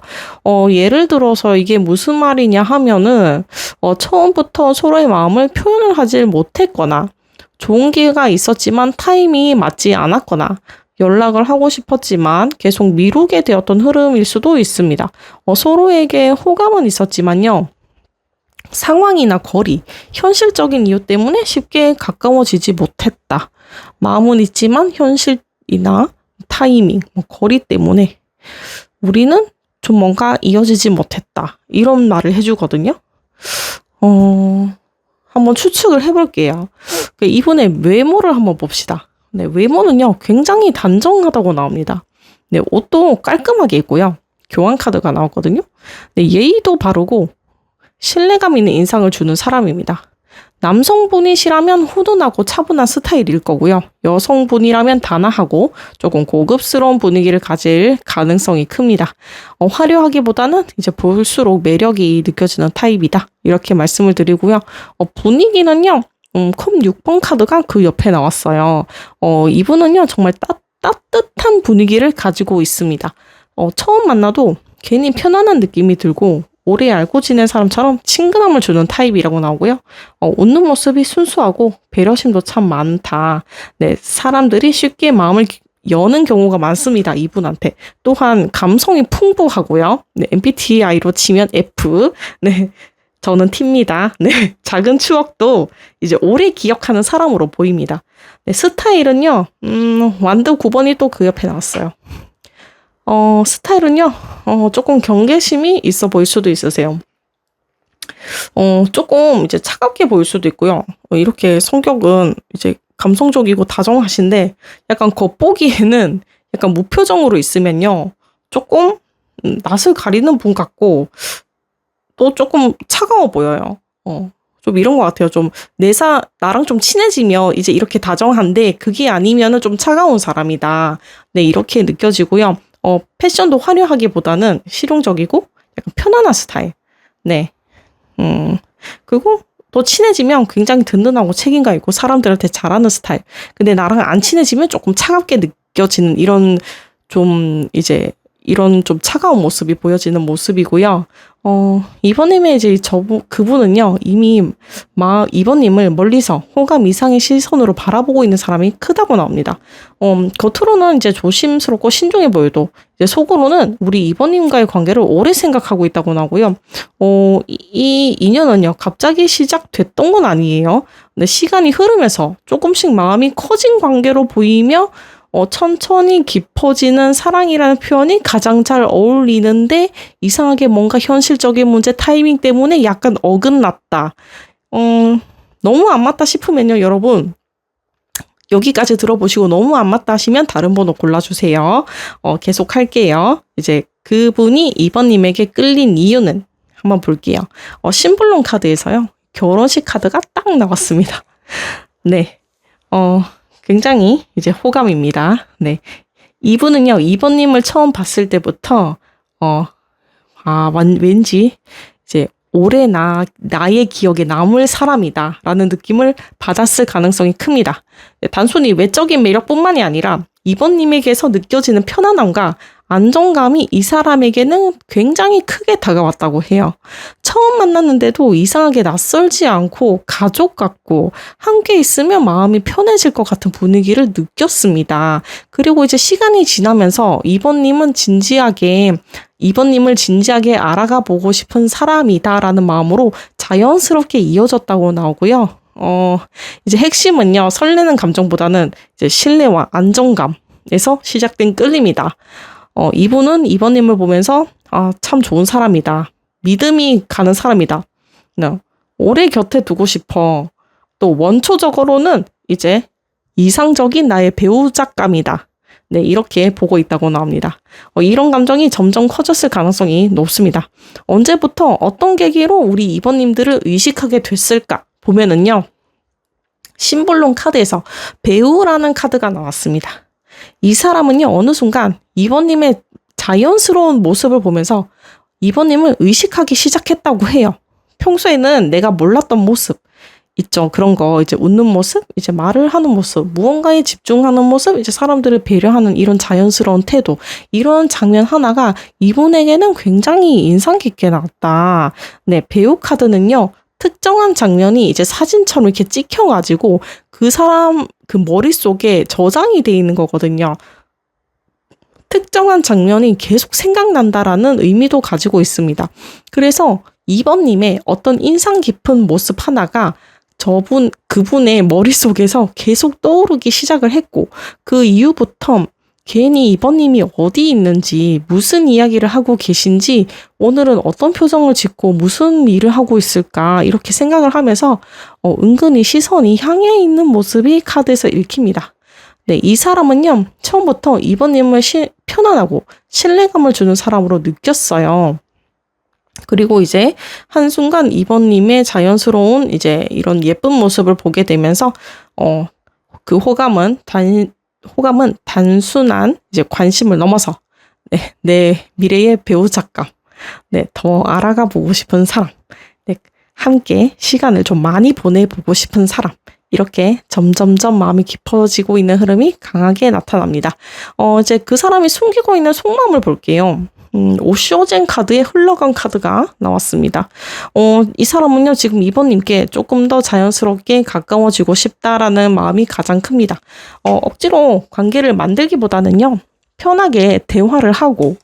예를 들어서 이게 무슨 말이냐 하면은, 처음부터 서로의 마음을 표현을 하질 못했거나, 좋은 기회가 있었지만 타임이 맞지 않았거나, 연락을 하고 싶었지만 계속 미루게 되었던 흐름일 수도 있습니다. 서로에게 호감은 있었지만요, 상황이나 거리, 현실적인 이유 때문에 쉽게 가까워지지 못했다. 마음은 있지만 현실이나 타이밍, 거리 때문에 우리는 좀 뭔가 이어지지 못했다, 이런 말을 해주거든요. 한번 추측을 해볼게요. 이분의 외모를 한번 봅시다. 네, 외모는요, 굉장히 단정하다고 나옵니다. 네, 옷도 깔끔하게 입고요. 교환 카드가 나왔거든요. 네, 예의도 바르고 신뢰감 있는 인상을 주는 사람입니다. 남성분이시라면 훈훈하고 차분한 스타일일 거고요. 여성분이라면 단아하고 조금 고급스러운 분위기를 가질 가능성이 큽니다. 화려하기보다는 이제 볼수록 매력이 느껴지는 타입이다. 이렇게 말씀을 드리고요. 분위기는요. 컵 6번 카드가 그 옆에 나왔어요. 이분은요. 정말 따뜻한 분위기를 가지고 있습니다. 처음 만나도 괜히 편안한 느낌이 들고 오래 알고 지낸 사람처럼 친근함을 주는 타입이라고 나오고요. 웃는 모습이 순수하고 배려심도 참 많다. 네, 사람들이 쉽게 마음을 여는 경우가 많습니다. 이분한테. 또한 감성이 풍부하고요. 네, MBTI로 치면 F. 네, 저는 T입니다. 네, 작은 추억도 이제 오래 기억하는 사람으로 보입니다. 네, 스타일은요. 완드 9번이 또 그 옆에 나왔어요. 스타일은요, 조금 경계심이 있어 보일 수도 있으세요. 조금 이제 차갑게 보일 수도 있고요. 이렇게 성격은 이제 감성적이고 다정하신데, 약간 겉보기에는 약간 무표정으로 있으면요, 조금 낯을 가리는 분 같고, 또 조금 차가워 보여요. 좀 이런 것 같아요. 좀 나랑 좀 친해지면 이제 이렇게 다정한데, 그게 아니면은 좀 차가운 사람이다. 네, 이렇게 느껴지고요. 패션도 화려하기보다는 실용적이고 약간 편안한 스타일. 네. 그리고 또 친해지면 굉장히 든든하고 책임감 있고 사람들한테 잘하는 스타일. 근데 나랑 안 친해지면 조금 차갑게 느껴지는 이런 좀 차가운 모습이 보여지는 모습이고요. 이번님의 이제 그분은요, 이미 이번님을 멀리서 호감 이상의 시선으로 바라보고 있는 사람이 크다고 나옵니다. 겉으로는 이제 조심스럽고 신중해 보여도, 이제 속으로는 우리 이번님과의 관계를 오래 생각하고 있다고 나오고요. 이 인연은요, 갑자기 시작됐던 건 아니에요. 근데 시간이 흐르면서 조금씩 마음이 커진 관계로 보이며, 천천히 깊어지는 사랑이라는 표현이 가장 잘 어울리는데 이상하게 뭔가 현실적인 문제 타이밍 때문에 약간 어긋났다. 너무 안 맞다 싶으면요, 여러분. 여기까지 들어보시고 너무 안 맞다 하시면 다른 번호 골라주세요. 계속 할게요. 이제 그분이 이번님에게 끌린 이유는 한번 볼게요. 심블론 카드에서요, 결혼식 카드가 딱 나왔습니다. 네. 굉장히 이제 호감입니다. 네. 이분은요, 이번님을 처음 봤을 때부터, 왠지 이제 오래 나의 기억에 남을 사람이다 라는 느낌을 받았을 가능성이 큽니다. 단순히 외적인 매력뿐만이 아니라 이번님에게서 느껴지는 편안함과 안정감이 이 사람에게는 굉장히 크게 다가왔다고 해요. 처음 만났는데도 이상하게 낯설지 않고 가족 같고 함께 있으면 마음이 편해질 것 같은 분위기를 느꼈습니다. 그리고 이제 시간이 지나면서 이번님을 진지하게 알아가 보고 싶은 사람이다라는 마음으로 자연스럽게 이어졌다고 나오고요. 이제 핵심은요, 설레는 감정보다는 이제 신뢰와 안정감에서 시작된 끌림이다. 이분은 이번님을 보면서 참 좋은 사람이다. 믿음이 가는 사람이다. 오래 곁에 두고 싶어. 또 원초적으로는 이제 이상적인 나의 배우자감이다. 네, 이렇게 보고 있다고 나옵니다. 이런 감정이 점점 커졌을 가능성이 높습니다. 언제부터 어떤 계기로 우리 이번님들을 의식하게 됐을까 보면은요, 심볼론 카드에서 배우라는 카드가 나왔습니다. 이 사람은요, 어느 순간 이번님의 자연스러운 모습을 보면서 이번님을 의식하기 시작했다고 해요. 평소에는 내가 몰랐던 모습 있죠. 그런 거, 이제 웃는 모습, 이제 말을 하는 모습, 무언가에 집중하는 모습, 이제 사람들을 배려하는 이런 자연스러운 태도, 이런 장면 하나가 이분에게는 굉장히 인상 깊게 나왔다. 네, 배우 카드는요, 특정한 장면이 이제 사진처럼 이렇게 찍혀가지고 그 사람 그 머릿속에 저장이 돼 있는 거거든요. 특정한 장면이 계속 생각난다라는 의미도 가지고 있습니다. 그래서 이번님의 어떤 인상 깊은 모습 하나가 그분의 머릿속에서 계속 떠오르기 시작을 했고, 그 이후부터 괜히 이번님이 어디 있는지, 무슨 이야기를 하고 계신지, 오늘은 어떤 표정을 짓고 무슨 일을 하고 있을까, 이렇게 생각을 하면서 은근히 시선이 향해 있는 모습이 카드에서 읽힙니다. 네, 이 사람은요, 처음부터 이번님을 편안하고 신뢰감을 주는 사람으로 느꼈어요. 그리고 이제 한순간 2번님의 자연스러운 이제 이런 예쁜 모습을 보게 되면서, 그 호감은 단순한 이제 관심을 넘어서, 네, 내 미래의 배우자감, 네, 더 알아가 보고 싶은 사람, 네, 함께 시간을 좀 많이 보내보고 싶은 사람, 이렇게 점점점 마음이 깊어지고 있는 흐름이 강하게 나타납니다. 이제 그 사람이 숨기고 있는 속마음을 볼게요. 오쇼젠 카드에 흘러간 카드가 나왔습니다. 이 사람은요, 지금 2번님께 조금 더 자연스럽게 가까워지고 싶다라는 마음이 가장 큽니다. 억지로 관계를 만들기보다는요, 편하게 대화를 하고,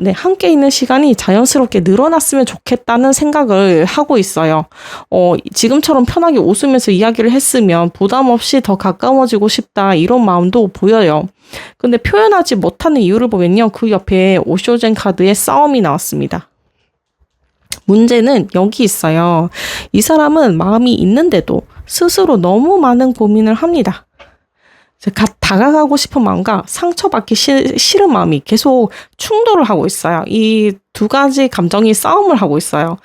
네, 함께 있는 시간이 자연스럽게 늘어났으면 좋겠다는 생각을 하고 있어요. 지금처럼 편하게 웃으면서 이야기를 했으면 부담 없이 더 가까워지고 싶다, 이런 마음도 보여요. 근데 표현하지 못하는 이유를 보면요, 그 옆에 오쇼젠 카드의 싸움이 나왔습니다. 문제는 여기 있어요. 이 사람은 마음이 있는데도 스스로 너무 많은 고민을 합니다. 다가가고 싶은 마음과 상처받기 싫은 마음이 계속 충돌을 하고 있어요. 이 두 가지 감정이 싸움을 하고 있어요.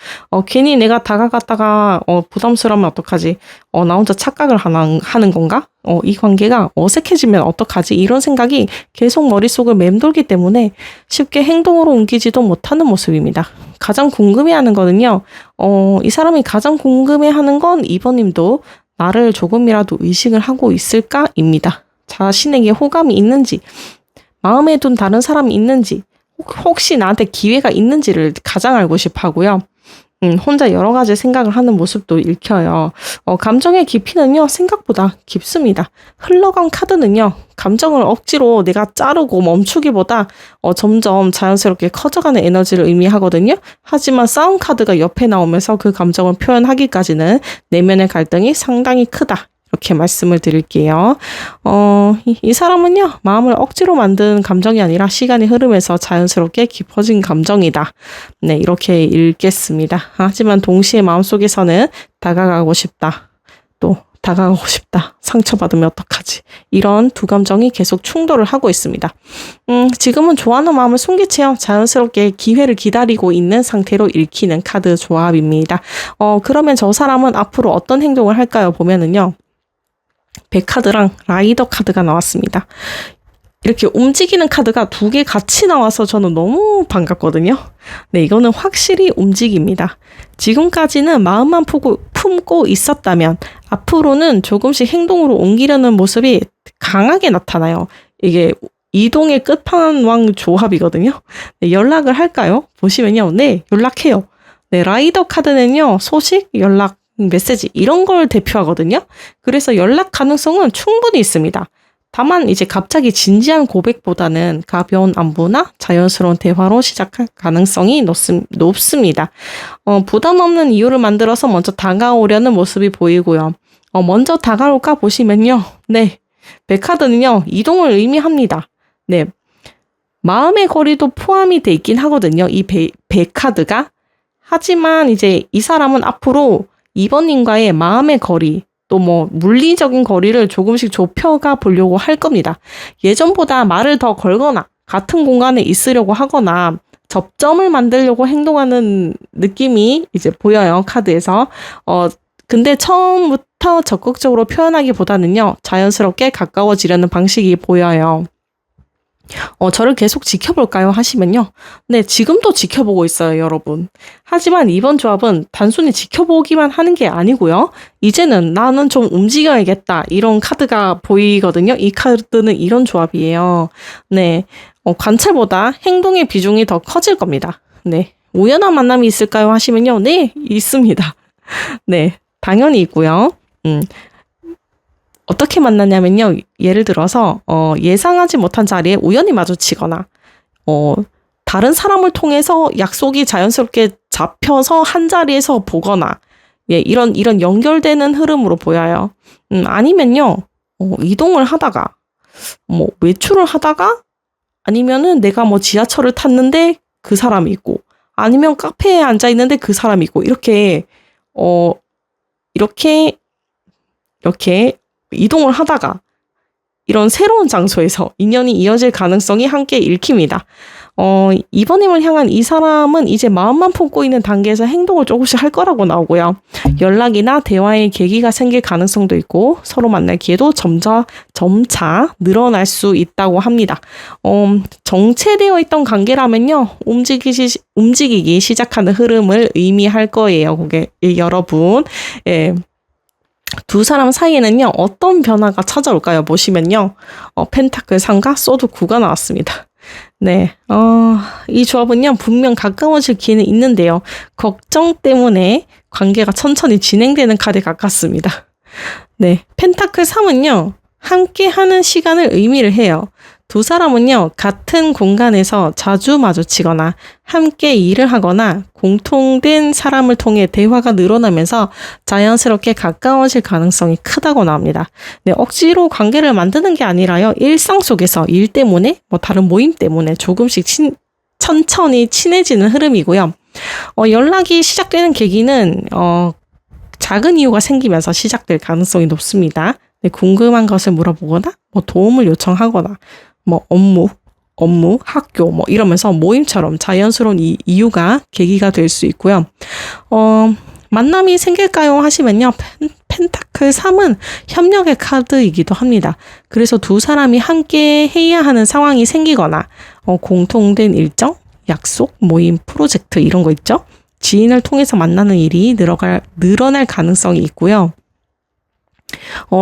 괜히 내가 다가갔다가 부담스러우면 어떡하지? 나 혼자 착각을 하는 건가? 이 관계가 어색해지면 어떡하지? 이런 생각이 계속 머릿속을 맴돌기 때문에 쉽게 행동으로 옮기지도 못하는 모습입니다. 가장 궁금해하는 거는요. 이 사람이 가장 궁금해하는 건 2번님도 나를 조금이라도 의식을 하고 있을까입니다. 자신에게 호감이 있는지, 마음에 둔 다른 사람이 있는지, 혹시 나한테 기회가 있는지를 가장 알고 싶어 하고요. 혼자 여러 가지 생각을 하는 모습도 읽혀요. 감정의 깊이는요, 생각보다 깊습니다. 흘러간 카드는요, 감정을 억지로 내가 자르고 멈추기보다 점점 자연스럽게 커져가는 에너지를 의미하거든요. 하지만 싸움 카드가 옆에 나오면서 그 감정을 표현하기까지는 내면의 갈등이 상당히 크다, 이렇게 말씀을 드릴게요. 이 사람은요, 마음을 억지로 만든 감정이 아니라 시간이 흐르면서 자연스럽게 깊어진 감정이다. 네, 이렇게 읽겠습니다. 하지만 동시에 마음속에서는 다가가고 싶다. 또 다가가고 싶다. 상처받으면 어떡하지? 이런 두 감정이 계속 충돌을 하고 있습니다. 지금은 좋아하는 마음을 숨긴 채 자연스럽게 기회를 기다리고 있는 상태로 읽히는 카드 조합입니다. 그러면 저 사람은 앞으로 어떤 행동을 할까요? 보면은요, 백카드랑 라이더 카드가 나왔습니다. 이렇게 움직이는 카드가 두 개 같이 나와서 저는 너무 반갑거든요. 네, 이거는 확실히 움직입니다. 지금까지는 마음만 품고 있었다면 앞으로는 조금씩 행동으로 옮기려는 모습이 강하게 나타나요. 이게 이동의 끝판왕 조합이거든요. 네, 연락을 할까요? 보시면요. 네, 연락해요. 네, 라이더 카드는요, 소식, 연락, 메시지 이런 걸 대표하거든요. 그래서 연락 가능성은 충분히 있습니다. 다만 이제 갑자기 진지한 고백보다는 가벼운 안부나 자연스러운 대화로 시작할 가능성이 높습니다. 부담 없는 이유를 만들어서 먼저 다가오려는 모습이 보이고요. 먼저 다가올까 보시면요. 네, 백카드는요, 이동을 의미합니다. 네, 마음의 거리도 포함이 돼 있긴 하거든요. 이 백카드가. 하지만 이제 이 사람은 앞으로 2번님과의 마음의 거리, 또 뭐 물리적인 거리를 조금씩 좁혀가 보려고 할 겁니다. 예전보다 말을 더 걸거나 같은 공간에 있으려고 하거나 접점을 만들려고 행동하는 느낌이 이제 보여요, 카드에서. 근데 처음부터 적극적으로 표현하기보다는요, 자연스럽게 가까워지려는 방식이 보여요. 저를 계속 지켜볼까요? 하시면요. 네, 지금도 지켜보고 있어요, 여러분. 하지만 이번 조합은 단순히 지켜보기만 하는 게 아니고요. 이제는 나는 좀 움직여야겠다, 이런 카드가 보이거든요. 이 카드는 이런 조합이에요. 네, 관찰보다 행동의 비중이 더 커질 겁니다. 네, 우연한 만남이 있을까요? 하시면요. 네, 있습니다. 네, 당연히 있고요. 어떻게 만나냐면요. 예를 들어서 예상하지 못한 자리에 우연히 마주치거나 다른 사람을 통해서 약속이 자연스럽게 잡혀서 한 자리에서 보거나, 예, 이런 연결되는 흐름으로 보여요. 아니면요. 이동을 하다가 뭐 외출을 하다가, 아니면은 내가 뭐 지하철을 탔는데 그 사람이 있고, 아니면 카페에 앉아 있는데 그 사람이 있고, 이렇게 이동을 하다가 이런 새로운 장소에서 인연이 이어질 가능성이 함께 읽힙니다. 이번님을 향한 이 사람은 이제 마음만 품고 있는 단계에서 행동을 조금씩 할 거라고 나오고요. 연락이나 대화의 계기가 생길 가능성도 있고 서로 만날 기회도 점차 늘어날 수 있다고 합니다. 정체되어 있던 관계라면요. 움직이기 시작하는 흐름을 의미할 거예요. 그게 여러분. 예. 두 사람 사이에는요. 어떤 변화가 찾아올까요? 보시면요. 펜타클 3과 소드 9가 나왔습니다. 네, 이 조합은요, 분명 가까워질 기회는 있는데요. 걱정 때문에 관계가 천천히 진행되는 카드에 가깝습니다. 네, 펜타클 3은요, 함께 하는 시간을 의미를 해요. 두 사람은요, 같은 공간에서 자주 마주치거나 함께 일을 하거나 공통된 사람을 통해 대화가 늘어나면서 자연스럽게 가까워질 가능성이 크다고 나옵니다. 네, 억지로 관계를 만드는 게 아니라요, 일상 속에서 일 때문에, 다른 모임 때문에 조금씩 천천히 친해지는 흐름이고요. 연락이 시작되는 계기는, 작은 이유가 생기면서 시작될 가능성이 높습니다. 네, 궁금한 것을 물어보거나, 도움을 요청하거나, 업무, 학교, 이러면서 모임처럼 자연스러운 이유가 계기가 될 수 있고요. 만남이 생길까요? 하시면요. 펜타클 3은 협력의 카드이기도 합니다. 그래서 두 사람이 함께 해야 하는 상황이 생기거나, 공통된 일정, 약속, 모임, 프로젝트, 이런 거 있죠? 지인을 통해서 만나는 일이 늘어날 가능성이 있고요.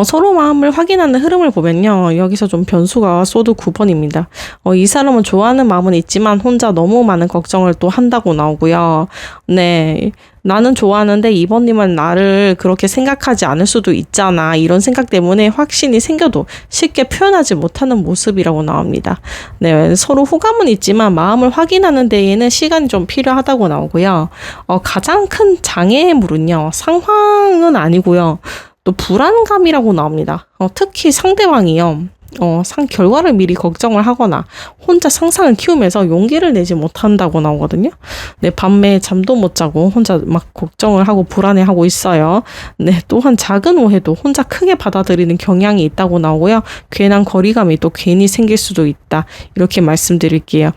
서로 마음을 확인하는 흐름을 보면요. 여기서 좀 변수가 소드 9번입니다. 이 사람은 좋아하는 마음은 있지만 혼자 너무 많은 걱정을 또 한다고 나오고요. 네. 나는 좋아하는데 이번님은 나를 그렇게 생각하지 않을 수도 있잖아. 이런 생각 때문에 확신이 생겨도 쉽게 표현하지 못하는 모습이라고 나옵니다. 네. 서로 호감은 있지만 마음을 확인하는 데에는 시간이 좀 필요하다고 나오고요. 가장 큰 장애물은요. 상황은 아니고요. 또 불안감이라고 나옵니다. 특히 상대방이요. 결과를 미리 걱정을 하거나 혼자 상상을 키우면서 용기를 내지 못한다고 나오거든요. 네, 밤에 잠도 못 자고 혼자 막 걱정을 하고 불안해하고 있어요. 네, 또한 작은 오해도 혼자 크게 받아들이는 경향이 있다고 나오고요. 괜한 거리감이 또 괜히 생길 수도 있다. 이렇게 말씀드릴게요.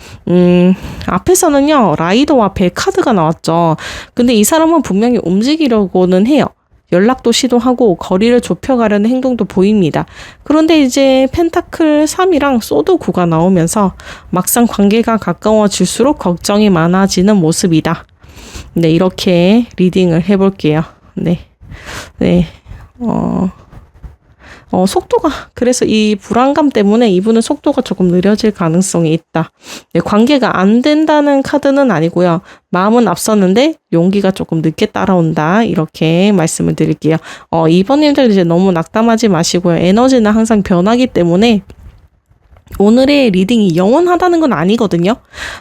앞에서는요, 라이더와 배 카드가 나왔죠. 근데 이 사람은 분명히 움직이려고는 해요. 연락도 시도하고 거리를 좁혀가려는 행동도 보입니다. 그런데 이제 펜타클 3이랑 소드 9가 나오면서 막상 관계가 가까워질수록 걱정이 많아지는 모습이다. 네, 이렇게 리딩을 해볼게요. 네. 속도가, 그래서 이 불안감 때문에 이분은 속도가 조금 느려질 가능성이 있다. 네, 관계가 안 된다는 카드는 아니고요. 마음은 앞섰는데 용기가 조금 늦게 따라온다. 이렇게 말씀을 드릴게요. 이번님들 이제 너무 낙담하지 마시고요. 에너지는 항상 변하기 때문에 오늘의 리딩이 영원하다는 건 아니거든요.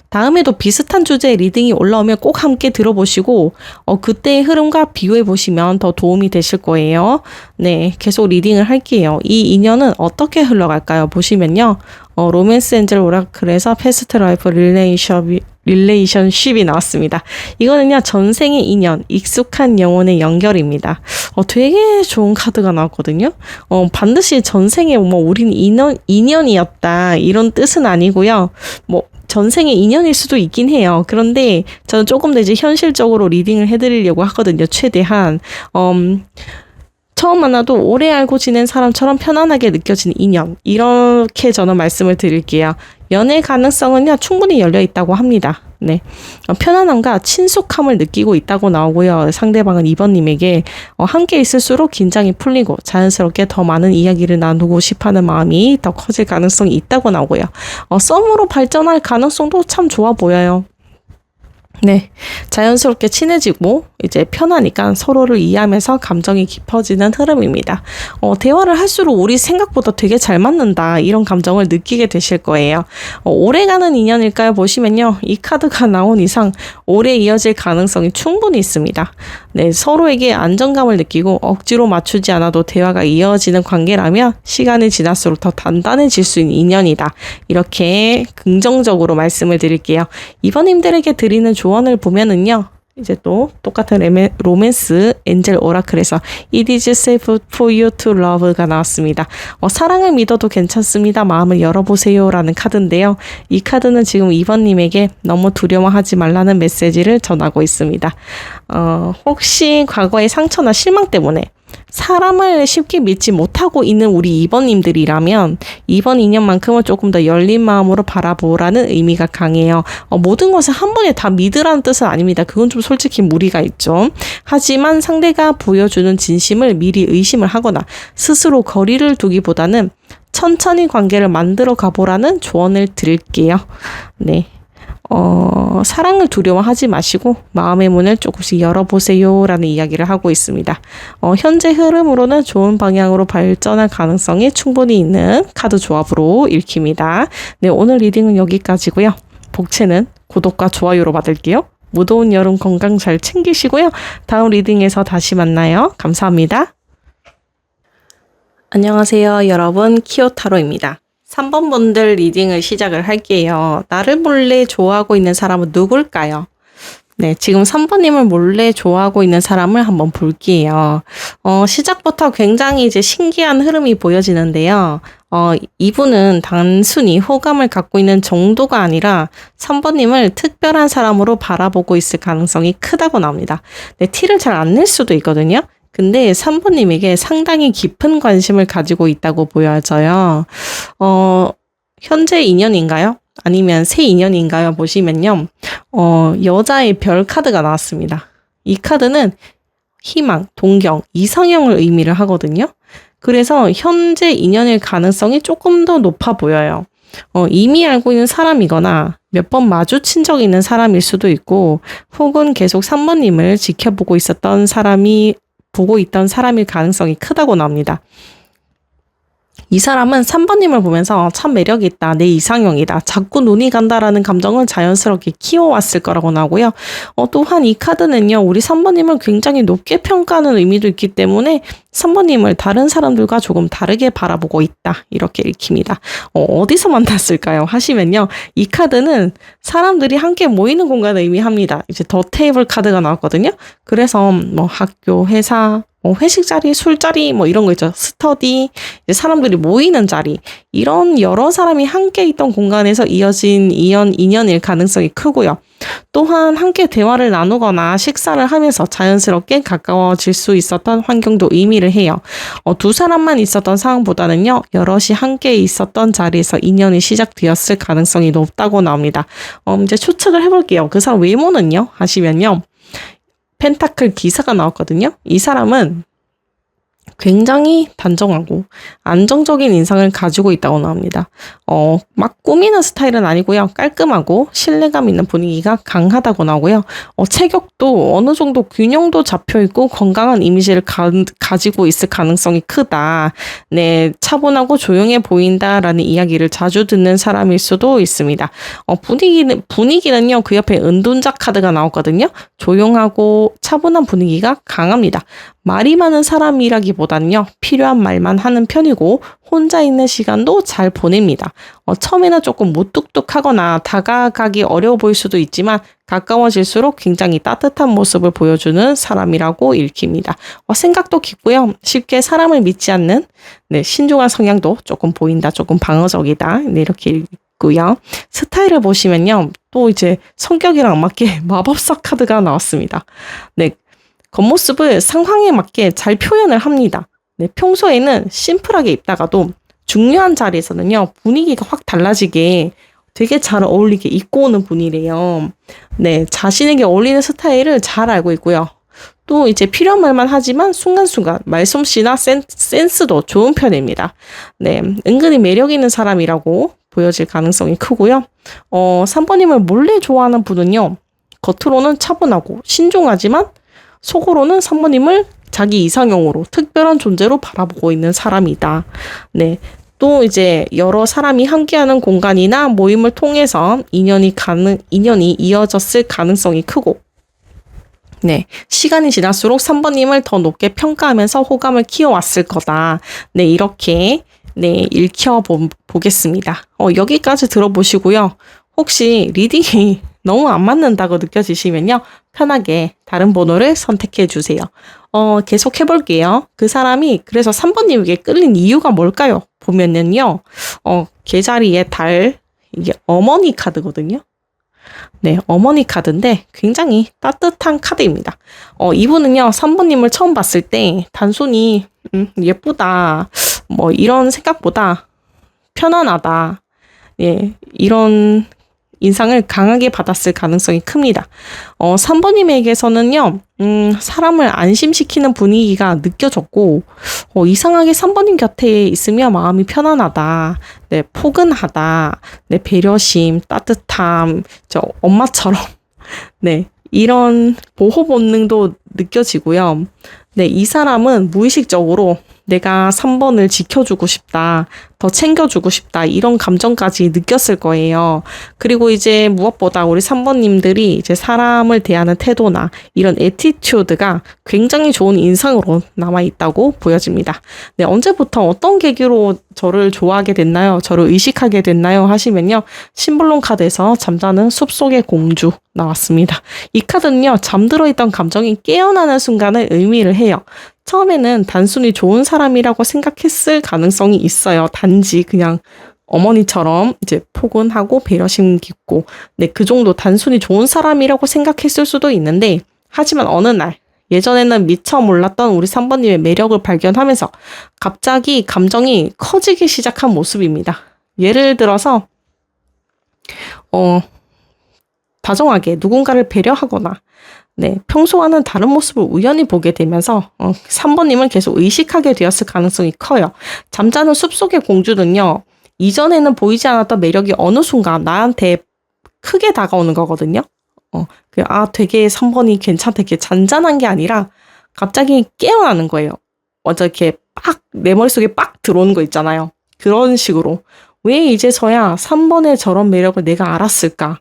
다음에도 비슷한 주제의 리딩이 올라오면 꼭 함께 들어보시고 그때의 흐름과 비교해 보시면 더 도움이 되실 거예요. 네, 계속 리딩을 할게요. 이 인연은 어떻게 흘러갈까요? 보시면요. 로맨스 엔젤 오라클에서 패스트 라이프 릴레이션십이 나왔습니다. 이거는요, 전생의 인연, 익숙한 영혼의 연결입니다. 되게 좋은 카드가 나왔거든요. 반드시 전생에 우린 인연이었다. 이런 뜻은 아니고요. 전생의 인연일 수도 있긴 해요. 그런데 저는 조금 더 이제 현실적으로 리딩을 해드리려고 하거든요. 최대한. 처음 만나도 오래 알고 지낸 사람처럼 편안하게 느껴지는 인연. 이렇게 저는 말씀을 드릴게요. 연애 가능성은요, 충분히 열려 있다고 합니다. 네. 편안함과 친숙함을 느끼고 있다고 나오고요. 상대방은 2번님에게 함께 있을수록 긴장이 풀리고 자연스럽게 더 많은 이야기를 나누고 싶어하는 마음이 더 커질 가능성이 있다고 나오고요. 썸으로 발전할 가능성도 참 좋아 보여요. 네, 자연스럽게 친해지고 이제 편하니까 서로를 이해하면서 감정이 깊어지는 흐름입니다. 대화를 할수록 우리 생각보다 되게 잘 맞는다, 이런 감정을 느끼게 되실 거예요. 오래가는 인연일까요? 보시면요, 이 카드가 나온 이상 오래 이어질 가능성이 충분히 있습니다. 네, 서로에게 안정감을 느끼고 억지로 맞추지 않아도 대화가 이어지는 관계라면 시간이 지날수록 더 단단해질 수 있는 인연이다. 이렇게 긍정적으로 말씀을 드릴게요. 이번님들에게 드리는 조언을 보면은요, 이제 또 똑같은 로맨스 엔젤 오라클에서 It is safe for you to love가 나왔습니다. 사랑을 믿어도 괜찮습니다. 마음을 열어보세요 라는 카드인데요. 이 카드는 지금 2번님에게 너무 두려워하지 말라는 메시지를 전하고 있습니다. 혹시 과거의 상처나 실망 때문에 사람을 쉽게 믿지 못하고 있는 우리 2번님들이라면 이번 인연만큼은 조금 더 열린 마음으로 바라보라는 의미가 강해요. 모든 것을 한 번에 다 믿으라는 뜻은 아닙니다. 그건 좀 솔직히 무리가 있죠. 하지만 상대가 보여주는 진심을 미리 의심을 하거나 스스로 거리를 두기보다는 천천히 관계를 만들어 가보라는 조언을 드릴게요. 네. 사랑을 두려워하지 마시고 마음의 문을 조금씩 열어보세요 라는 이야기를 하고 있습니다. 현재 흐름으로는 좋은 방향으로 발전할 가능성이 충분히 있는 카드 조합으로 읽힙니다. 네, 오늘 리딩은 여기까지고요. 복채는 구독과 좋아요로 받을게요. 무더운 여름 건강 잘 챙기시고요. 다음 리딩에서 다시 만나요. 감사합니다. 안녕하세요. 여러분, 키오타로입니다. 3번 분들 리딩을 시작을 할게요. 나를 몰래 좋아하고 있는 사람은 누굴까요? 네, 지금 3번님을 몰래 좋아하고 있는 사람을 한번 볼게요. 시작부터 굉장히 이제 신기한 흐름이 보여지는데요. 이분은 단순히 호감을 갖고 있는 정도가 아니라 3번님을 특별한 사람으로 바라보고 있을 가능성이 크다고 나옵니다. 네, 티를 잘 안 낼 수도 있거든요. 근데 3번님에게 상당히 깊은 관심을 가지고 있다고 보여져요. 현재 인연인가요? 아니면 새 인연인가요? 보시면요. 여자의 별 카드가 나왔습니다. 이 카드는 희망, 동경, 이상형을 의미를 하거든요. 그래서 현재 인연일 가능성이 조금 더 높아 보여요. 이미 알고 있는 사람이거나 몇 번 마주친 적이 있는 사람일 수도 있고 혹은 계속 3번님을 지켜보고 있었던 보고 있던 사람일 가능성이 크다고 나옵니다. 이 사람은 3번님을 보면서 참 매력이 있다. 내 이상형이다. 자꾸 눈이 간다라는 감정을 자연스럽게 키워왔을 거라고 나오고요. 또한 이 카드는요. 우리 3번님을 굉장히 높게 평가하는 의미도 있기 때문에 3번님을 다른 사람들과 조금 다르게 바라보고 있다. 이렇게 읽힙니다. 어디서 만났을까요? 하시면요. 이 카드는 사람들이 함께 모이는 공간을 의미합니다. 이제 더 테이블 카드가 나왔거든요. 그래서 뭐 학교, 회사, 회식 자리, 술자리, 이런 거 있죠. 스터디, 이제 사람들이 모이는 자리. 이런 여러 사람이 함께 있던 공간에서 이어진 인연일 가능성이 크고요. 또한 함께 대화를 나누거나 식사를 하면서 자연스럽게 가까워질 수 있었던 환경도 의미를 해요. 두 사람만 있었던 상황보다는요. 여럿이 함께 있었던 자리에서 인연이 시작되었을 가능성이 높다고 나옵니다. 이제 추측을 해볼게요. 그 사람 외모는요? 하시면요. 펜타클 기사가 나왔거든요. 이 사람은 굉장히 단정하고 안정적인 인상을 가지고 있다고 나옵니다. 막 꾸미는 스타일은 아니고요. 깔끔하고 신뢰감 있는 분위기가 강하다고 나오고요. 체격도 어느 정도 균형도 잡혀 있고 건강한 이미지를 가지고 있을 가능성이 크다. 네, 차분하고 조용해 보인다라는 이야기를 자주 듣는 사람일 수도 있습니다. 분위기는요. 그 옆에 은둔자 카드가 나왔거든요. 조용하고 차분한 분위기가 강합니다. 말이 많은 사람이라기보다는요. 필요한 말만 하는 편이고 혼자 있는 시간도 잘 보냅니다. 처음에는 조금 무뚝뚝하거나 다가가기 어려워 보일 수도 있지만 가까워질수록 굉장히 따뜻한 모습을 보여주는 사람이라고 읽힙니다. 생각도 깊고요. 쉽게 사람을 믿지 않는 신중한 성향도 조금 보인다. 조금 방어적이다. 이렇게 읽고요. 스타일을 보시면요. 또 이제 성격이랑 맞게 마법사 카드가 나왔습니다. 네. 겉모습을 상황에 맞게 잘 표현을 합니다. 네, 평소에는 심플하게 입다가도 중요한 자리에서는요, 분위기가 확 달라지게 되게 잘 어울리게 입고 오는 분이래요. 네, 자신에게 어울리는 스타일을 잘 알고 있고요. 또 이제 필요한 말만 하지만 순간순간 말솜씨나 센스도 좋은 편입니다. 네, 은근히 매력 있는 사람이라고 보여질 가능성이 크고요. 3번님을 몰래 좋아하는 분은요, 겉으로는 차분하고 신중하지만 속으로는 3번님을 자기 이상형으로 특별한 존재로 바라보고 있는 사람이다. 네. 또 이제 여러 사람이 함께하는 공간이나 모임을 통해서 인연이 이어졌을 가능성이 크고, 네. 시간이 지날수록 3번님을 더 높게 평가하면서 호감을 키워왔을 거다. 네. 이렇게, 읽혀보겠습니다. 여기까지 들어보시고요. 혹시 리딩이 너무 안 맞는다고 느껴지시면요. 편하게 다른 번호를 선택해 주세요. 계속 해볼게요. 그 사람이 그래서 3번님에게 끌린 이유가 뭘까요? 보면은요. 계좌리에 달, 이게 어머니 카드거든요. 네, 어머니 카드인데 굉장히 따뜻한 카드입니다. 이분은요, 3번님을 처음 봤을 때 단순히 예쁘다, 뭐 이런 생각보다 편안하다, 예, 이런 인상을 강하게 받았을 가능성이 큽니다. 3번님에게서는요, 사람을 안심시키는 분위기가 느껴졌고, 이상하게 3번님 곁에 있으면 마음이 편안하다, 네, 포근하다, 네, 배려심, 따뜻함, 저 엄마처럼, 네, 이런 보호 본능도 느껴지고요. 네, 이 사람은 무의식적으로 내가 3번을 지켜주고 싶다, 더 챙겨주고 싶다, 이런 감정까지 느꼈을 거예요. 그리고 이제 무엇보다 우리 3번님들이 이제 사람을 대하는 태도나 이런 애티튜드가 굉장히 좋은 인상으로 남아있다고 보여집니다. 네, 언제부터 어떤 계기로 저를 좋아하게 됐나요? 저를 의식하게 됐나요? 하시면요. 심볼론 카드에서 잠자는 숲속의 공주 나왔습니다. 이 카드는요. 잠들어 있던 감정이 깨어나는 순간을 의미를 해요. 처음에는 단순히 좋은 사람이라고 생각했을 가능성이 있어요. 단지 그냥 어머니처럼 이제 포근하고 배려심 깊고, 네, 그 정도 단순히 좋은 사람이라고 생각했을 수도 있는데, 하지만 어느 날, 예전에는 미처 몰랐던 우리 3번님의 매력을 발견하면서 갑자기 감정이 커지기 시작한 모습입니다. 예를 들어서, 다정하게 누군가를 배려하거나, 네, 평소와는 다른 모습을 우연히 보게 되면서 3번님을 계속 의식하게 되었을 가능성이 커요. 잠자는 숲속의 공주는요. 이전에는 보이지 않았던 매력이 어느 순간 나한테 크게 다가오는 거거든요. 되게 3번이 괜찮다, 이렇게 잔잔한 게 아니라 갑자기 깨어나는 거예요. 먼저 이렇게 내 머릿속에 들어오는 거 있잖아요. 그런 식으로. 왜 이제서야 3번의 저런 매력을 내가 알았을까?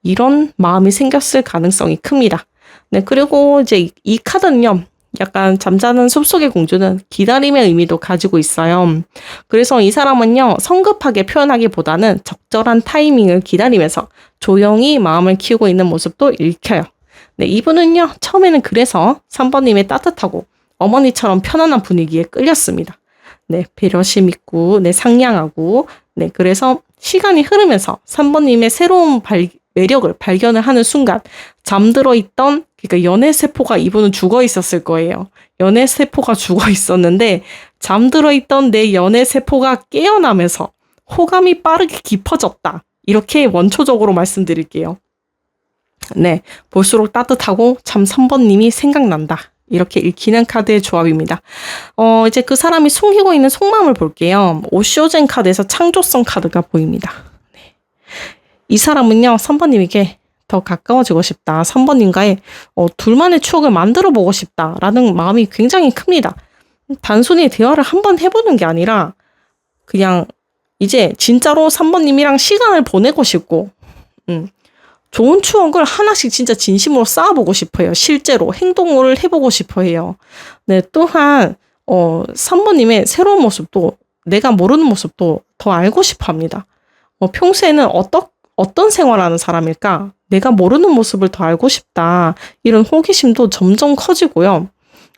이런 마음이 생겼을 가능성이 큽니다. 네, 그리고 이제 이 카드는요, 약간 잠자는 숲속의 공주는 기다림의 의미도 가지고 있어요. 그래서 이 사람은요, 성급하게 표현하기보다는 적절한 타이밍을 기다리면서 조용히 마음을 키우고 있는 모습도 읽혀요. 네, 이분은요, 처음에는 그래서 3번님의 따뜻하고 어머니처럼 편안한 분위기에 끌렸습니다. 네, 배려심 있고, 네, 상냥하고, 네, 그래서 시간이 흐르면서 3번님의 새로운 매력을 발견을 하는 순간 잠들어 있던, 그러니까 연애 세포가 이분은 죽어 있었을 거예요. 연애 세포가 죽어 있었는데 잠들어 있던 내 연애 세포가 깨어나면서 호감이 빠르게 깊어졌다. 이렇게 원초적으로 말씀드릴게요. 네, 볼수록 따뜻하고 참 3번님이 생각난다. 이렇게 읽히는 카드의 조합입니다. 이제 그 사람이 숨기고 있는 속마음을 볼게요. 오쇼젠 카드에서 창조성 카드가 보입니다. 네. 이 사람은요, 3번님에게 더 가까워지고 싶다. 3번님과의 둘만의 추억을 만들어 보고 싶다라는 마음이 굉장히 큽니다. 단순히 대화를 한번 해보는 게 아니라 그냥 이제 진짜로 3번님이랑 시간을 보내고 싶고, 좋은 추억을 하나씩 진짜 진심으로 쌓아보고 싶어요. 실제로 행동을 해보고 싶어해요. 네, 또한 3번님의 새로운 모습도, 내가 모르는 모습도 더 알고 싶어합니다. 평소에는 어떤 생활하는 사람일까? 내가 모르는 모습을 더 알고 싶다. 이런 호기심도 점점 커지고요.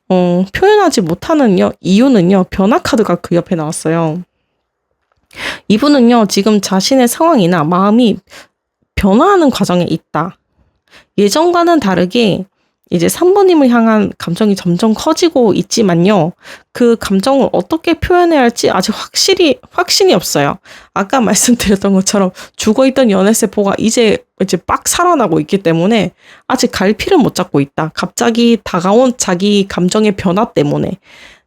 표현하지 못하는 이유는요. 변화 카드가 그 옆에 나왔어요. 이분은요. 지금 자신의 상황이나 마음이 변화하는 과정에 있다. 예전과는 다르게 이제 3번님을 향한 감정이 점점 커지고 있지만요. 그 감정을 어떻게 표현해야 할지 아직 확신이 없어요. 아까 말씀드렸던 것처럼 죽어있던 연애세포가 이제 살아나고 있기 때문에 아직 갈피를 못 잡고 있다. 갑자기 다가온 자기 감정의 변화 때문에.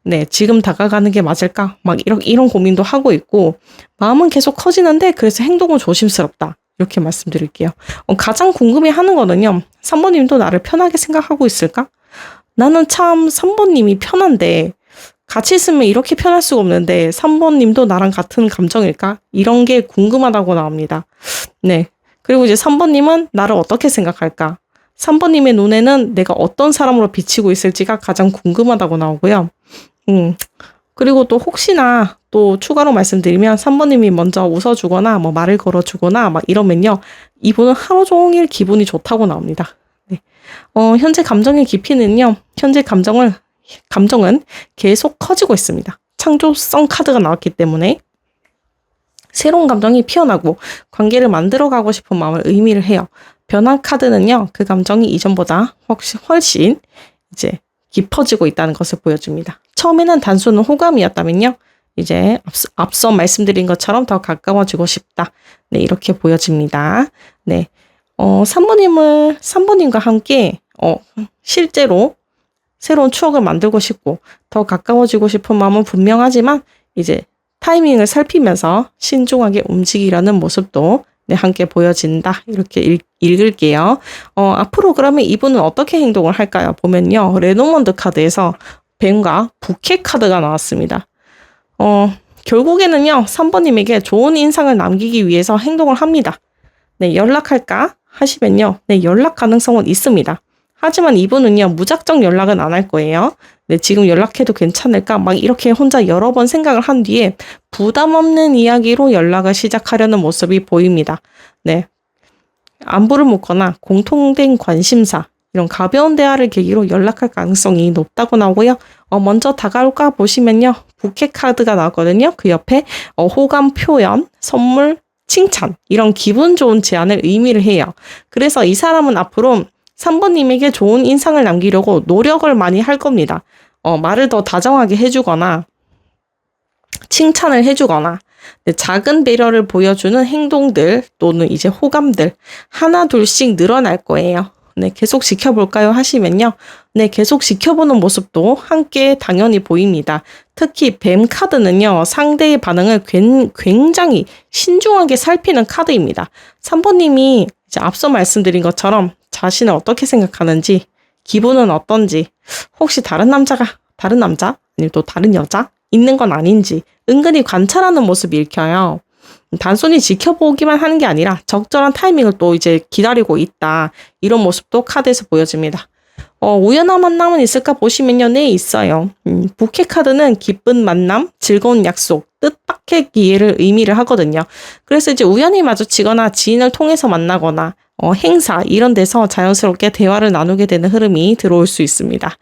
네, 지금 다가가는 게 맞을까? 막 이런 고민도 하고 있고, 마음은 계속 커지는데 그래서 행동은 조심스럽다. 이렇게 말씀드릴게요. 가장 궁금해하는 거는요. 3번님도 나를 편하게 생각하고 있을까? 나는 참 3번님이 편한데 같이 있으면 이렇게 편할 수가 없는데 3번님도 나랑 같은 감정일까? 이런 게 궁금하다고 나옵니다. 네. 그리고 이제 3번님은 나를 어떻게 생각할까? 3번님의 눈에는 내가 어떤 사람으로 비치고 있을지가 가장 궁금하다고 나오고요. 그리고 또 혹시나 또 추가로 말씀드리면 3번님이 먼저 웃어주거나 뭐 말을 걸어주거나 막 이러면요. 이분은 하루 종일 기분이 좋다고 나옵니다. 네. 현재 감정의 깊이는요, 감정은 계속 커지고 있습니다. 창조성 카드가 나왔기 때문에 새로운 감정이 피어나고 관계를 만들어가고 싶은 마음을 의미를 해요. 변한 카드는요, 그 감정이 이전보다 훨씬 이제 깊어지고 있다는 것을 보여줍니다. 처음에는 단순한 호감이었다면요, 이제 앞서 말씀드린 것처럼 더 가까워지고 싶다. 네, 이렇게 보여집니다. 네. 3번님과 함께, 실제로 새로운 추억을 만들고 싶고, 더 가까워지고 싶은 마음은 분명하지만, 이제 타이밍을 살피면서 신중하게 움직이려는 모습도 네, 함께 보여진다. 이렇게 읽을게요. 앞으로 그러면 이분은 어떻게 행동을 할까요? 보면요. 레노먼드 카드에서 뱀과 부캐 카드가 나왔습니다. 결국에는요, 3번님에게 좋은 인상을 남기기 위해서 행동을 합니다. 네, 연락할까 하시면요, 네, 연락 가능성은 있습니다. 하지만 이분은요, 무작정 연락은 안 할 거예요. 네, 지금 연락해도 괜찮을까? 막 이렇게 혼자 여러 번 생각을 한 뒤에 부담 없는 이야기로 연락을 시작하려는 모습이 보입니다. 네, 안부를 묻거나 공통된 관심사, 이런 가벼운 대화를 계기로 연락할 가능성이 높다고 나오고요. 먼저 다가올까 보시면요, 부캐 카드가 나왔거든요. 그 옆에 호감 표현, 선물, 칭찬, 이런 기분 좋은 제안을 의미를 해요. 그래서 이 사람은 앞으로 3번님에게 좋은 인상을 남기려고 노력을 많이 할 겁니다. 말을 더 다정하게 해주거나, 칭찬을 해주거나, 네, 작은 배려를 보여주는 행동들 또는 이제 호감들 하나 둘씩 늘어날 거예요. 네, 계속 지켜볼까요 하시면요. 네, 계속 지켜보는 모습도 함께 당연히 보입니다. 특히 뱀 카드는요, 상대의 반응을 굉장히 신중하게 살피는 카드입니다. 3번님이 이제 앞서 말씀드린 것처럼 자신을 어떻게 생각하는지, 기분은 어떤지, 혹시 다른 남자, 아니면 또 다른 여자 있는 건 아닌지 은근히 관찰하는 모습이 읽혀요. 단순히 지켜보기만 하는 게 아니라 적절한 타이밍을 또 이제 기다리고 있다. 이런 모습도 카드에서 보여집니다. 우연한 만남은 있을까 보시면요. 네, 있어요. 부캐 카드는 기쁜 만남, 즐거운 약속, 뜻밖의 기회를 의미를 하거든요. 그래서 이제 우연히 마주치거나 지인을 통해서 만나거나 행사 이런 데서 자연스럽게 대화를 나누게 되는 흐름이 들어올 수 있습니다.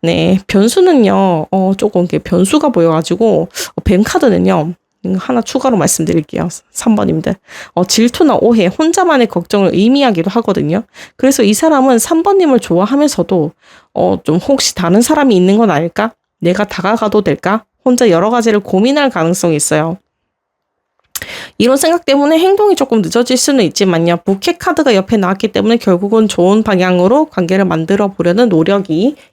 네, 변수는요. 조금 이렇게 변수가 보여가지고 뱀 카드는요. 하나 추가로 말씀드릴게요. 3번님들. 질투나 오해, 혼자만의 걱정을 의미하기도 하거든요. 그래서 이 사람은 3번님을 좋아하면서도 좀 혹시 다른 사람이 있는 건 아닐까? 내가 다가가도 될까? 혼자 여러 가지를 고민할 가능성이 있어요. 이런 생각 때문에 행동이 조금 늦어질 수는 있지만요. 부캐 카드가 옆에 나왔기 때문에 결국은 좋은 방향으로 관계를 만들어 보려는